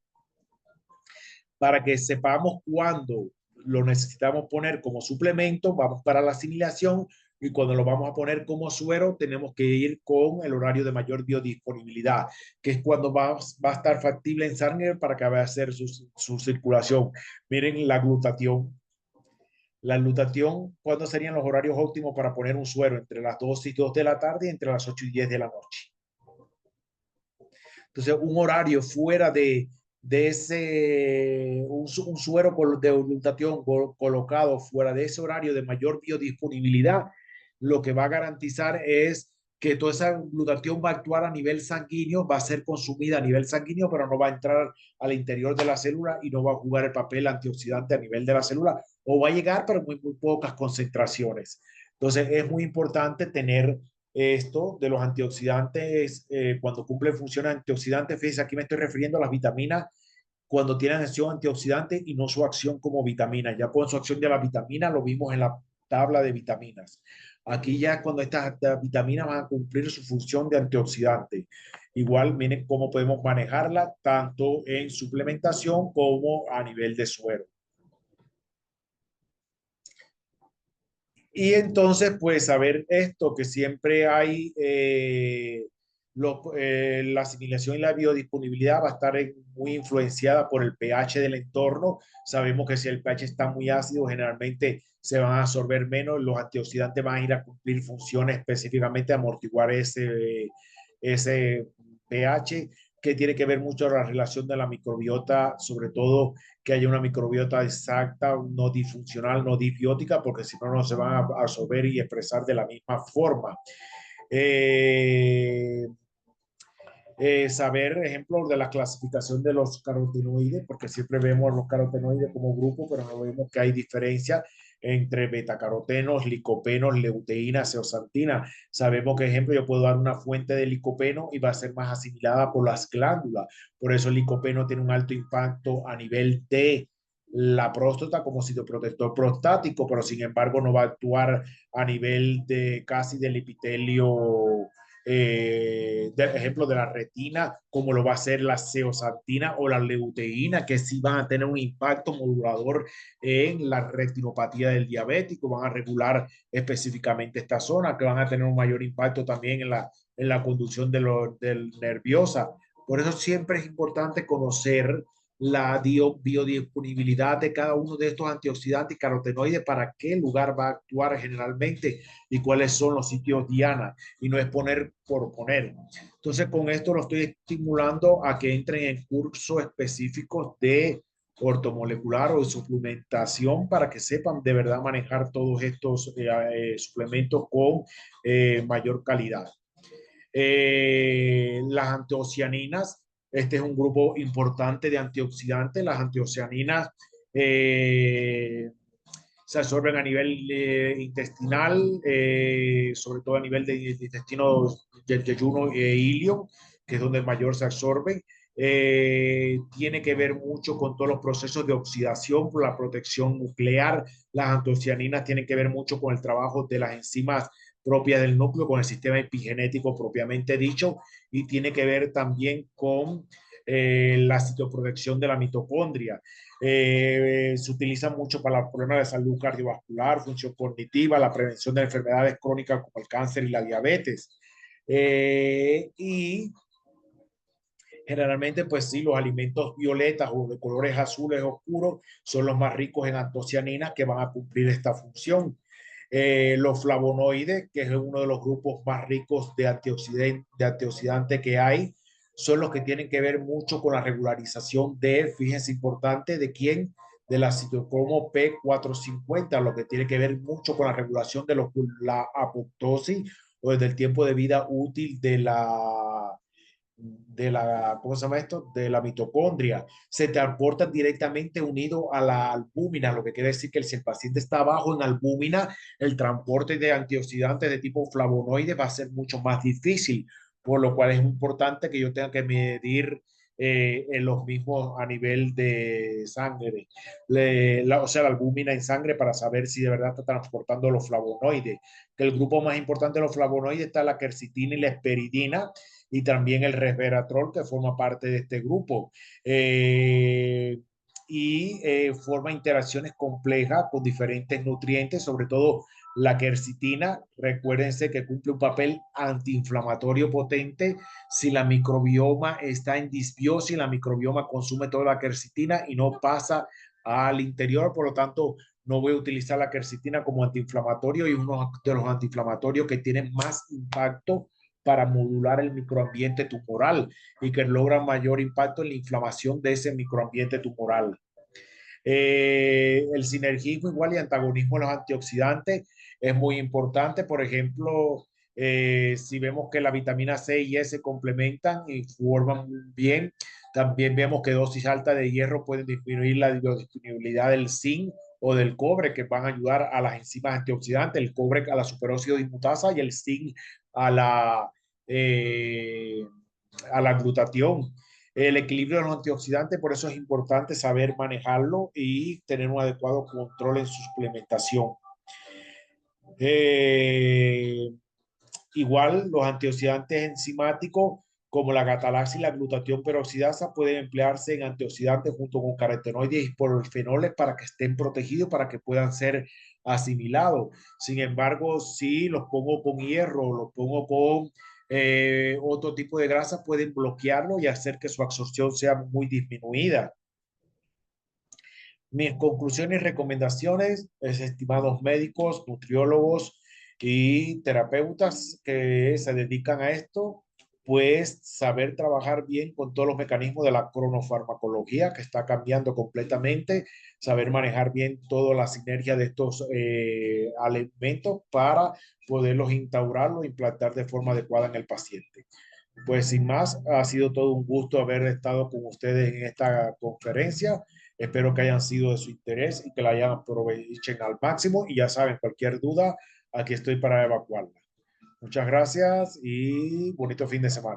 para que sepamos cuándo lo necesitamos poner como suplemento, vamos para la asimilación y cuando lo vamos a poner como suero, tenemos que ir con el horario de mayor biodisponibilidad, que es cuando va a estar factible en sangre para que vaya a hacer su circulación. Miren la glutatión. La glutatión, ¿cuándo serían los horarios óptimos para poner un suero? Entre las 2 y 2 de la tarde y entre las 8 y 10 de la noche. Entonces, un horario fuera de ese, un suero de glutatión colocado fuera de ese horario de mayor biodisponibilidad, lo que va a garantizar es que toda esa glutatión va a actuar a nivel sanguíneo, va a ser consumida a nivel sanguíneo, pero no va a entrar al interior de la célula y no va a jugar el papel antioxidante a nivel de la célula, o va a llegar, pero muy pocas concentraciones. Entonces, es muy importante tener esto de los antioxidantes cuando cumplen funciones antioxidantes. Fíjense, aquí me estoy refiriendo a las vitaminas cuando tienen acción antioxidante y no su acción como vitamina. Ya con su acción de la vitamina lo vimos en la tabla de vitaminas. Aquí ya cuando estas vitaminas van a cumplir su función de antioxidante. Igual, miren cómo podemos manejarla tanto en suplementación como a nivel de suero. Y entonces, pues, saber esto, que siempre hay la asimilación y la biodisponibilidad va a estar muy influenciada por el pH del entorno. Sabemos que si el pH está muy ácido, generalmente se van a absorber menos, los antioxidantes van a ir a cumplir funciones específicamente amortiguar ese pH, que tiene que ver mucho la relación de la microbiota, sobre todo que haya una microbiota exacta, no disfuncional, no disbiótica, porque si no, no se van a absorber y expresar de la misma forma. Eh, Saber, ejemplo, de la clasificación de los carotenoides, porque siempre vemos los carotenoides como grupo, pero no vemos que hay diferencia entre betacarotenos, licopenos, leuteína, zeoxantina. Sabemos que, ejemplo, yo puedo dar una fuente de licopeno y va a ser más asimilada por las glándulas. Por eso el licopeno tiene un alto impacto a nivel de la próstata como citoprotector prostático, pero sin embargo no va a actuar a nivel de casi del epitelio de ejemplo de la retina, como lo va a hacer la zeoxantina o la leuteína, que sí van a tener un impacto modulador en la retinopatía del diabético, van a regular específicamente esta zona, que van a tener un mayor impacto también en la conducción del nerviosa. Por eso siempre es importante conocer la biodisponibilidad de cada uno de estos antioxidantes y carotenoides, para qué lugar va a actuar generalmente y cuáles son los sitios diana, y no es poner por poner. Entonces, con esto lo estoy estimulando a que entren en cursos específicos de ortomolecular o de suplementación para que sepan de verdad manejar todos estos suplementos con mayor calidad. Las antocianinas, este es un grupo importante de antioxidantes. Las antocianinas se absorben a nivel intestinal, sobre todo a nivel de intestino, del yeyuno e ilio, que es donde mayor se absorben. Tiene que ver mucho con todos los procesos de oxidación por la protección nuclear. Las antocianinas tienen que ver mucho con el trabajo de las enzimas propias del núcleo, con el sistema epigenético propiamente dicho, y tiene que ver también con la citoprotección de la mitocondria. Se utiliza mucho para los problemas de salud cardiovascular, función cognitiva, la prevención de enfermedades crónicas como el cáncer y la diabetes. Y generalmente, pues sí, los alimentos violetas o de colores azules oscuros son los más ricos en antocianinas, que van a cumplir esta función. Los flavonoides, que es uno de los grupos más ricos de antioxidante que hay, son los que tienen que ver mucho con la regularización de, fíjense, importante, ¿de quién? De la citocromo P450, lo que tiene que ver mucho con la regulación de la apoptosis o desde el tiempo de vida útil ¿cómo se llama esto? De la mitocondria. Se transportan directamente unido a la albúmina, lo que quiere decir que si el paciente está bajo en albúmina, el transporte de antioxidantes de tipo flavonoide va a ser mucho más difícil, por lo cual es importante que yo tenga que medir en los mismos a nivel de sangre, o sea, la albúmina en sangre para saber si de verdad está transportando los flavonoides. Que el grupo más importante de los flavonoides está la quercetina y la esperidina, y también el resveratrol, que forma parte de este grupo. Eh, Forma interacciones complejas con diferentes nutrientes, sobre todo la quercetina. Recuérdense que cumple un papel antiinflamatorio potente. Si la microbioma está en disbiosis, la microbioma consume toda la quercetina y no pasa al interior, por lo tanto, no voy a utilizar la quercetina como antiinflamatorio, y uno de los antiinflamatorios que tienen más impacto para modular el microambiente tumoral y que logran mayor impacto en la inflamación de ese microambiente tumoral. El sinergismo igual y antagonismo de los antioxidantes es muy importante. Por ejemplo, si vemos que la vitamina C y E se complementan y forman bien, también vemos que dosis alta de hierro pueden disminuir la biodisponibilidad del zinc o del cobre, que van a ayudar a las enzimas antioxidantes, el cobre a la superóxido dismutasa y el zinc a eh, a la glutatión. El equilibrio de los antioxidantes, por eso es importante saber manejarlo y tener un adecuado control en su suplementación. Eh, Igual, los antioxidantes enzimáticos como la catalaxia y la glutatión peroxidasa pueden emplearse en antioxidantes junto con carotenoides y polifenoles para que estén protegidos, para que puedan ser asimilados. Sin embargo, si los pongo con hierro, los pongo con otro tipo de grasa, pueden bloquearlo y hacer que su absorción sea muy disminuida. Mis conclusiones y recomendaciones, estimados médicos, nutriólogos y terapeutas que se dedican a esto, pues saber trabajar bien con todos los mecanismos de la cronofarmacología, que está cambiando completamente, saber manejar bien toda la sinergia de estos alimentos para poderlos instaurar o implantar de forma adecuada en el paciente. Pues sin más, ha sido todo un gusto haber estado con ustedes en esta conferencia. Espero que hayan sido de su interés y que la hayan aprovechen al máximo. Y ya saben, cualquier duda, aquí estoy para evacuarla. Muchas gracias y bonito fin de semana.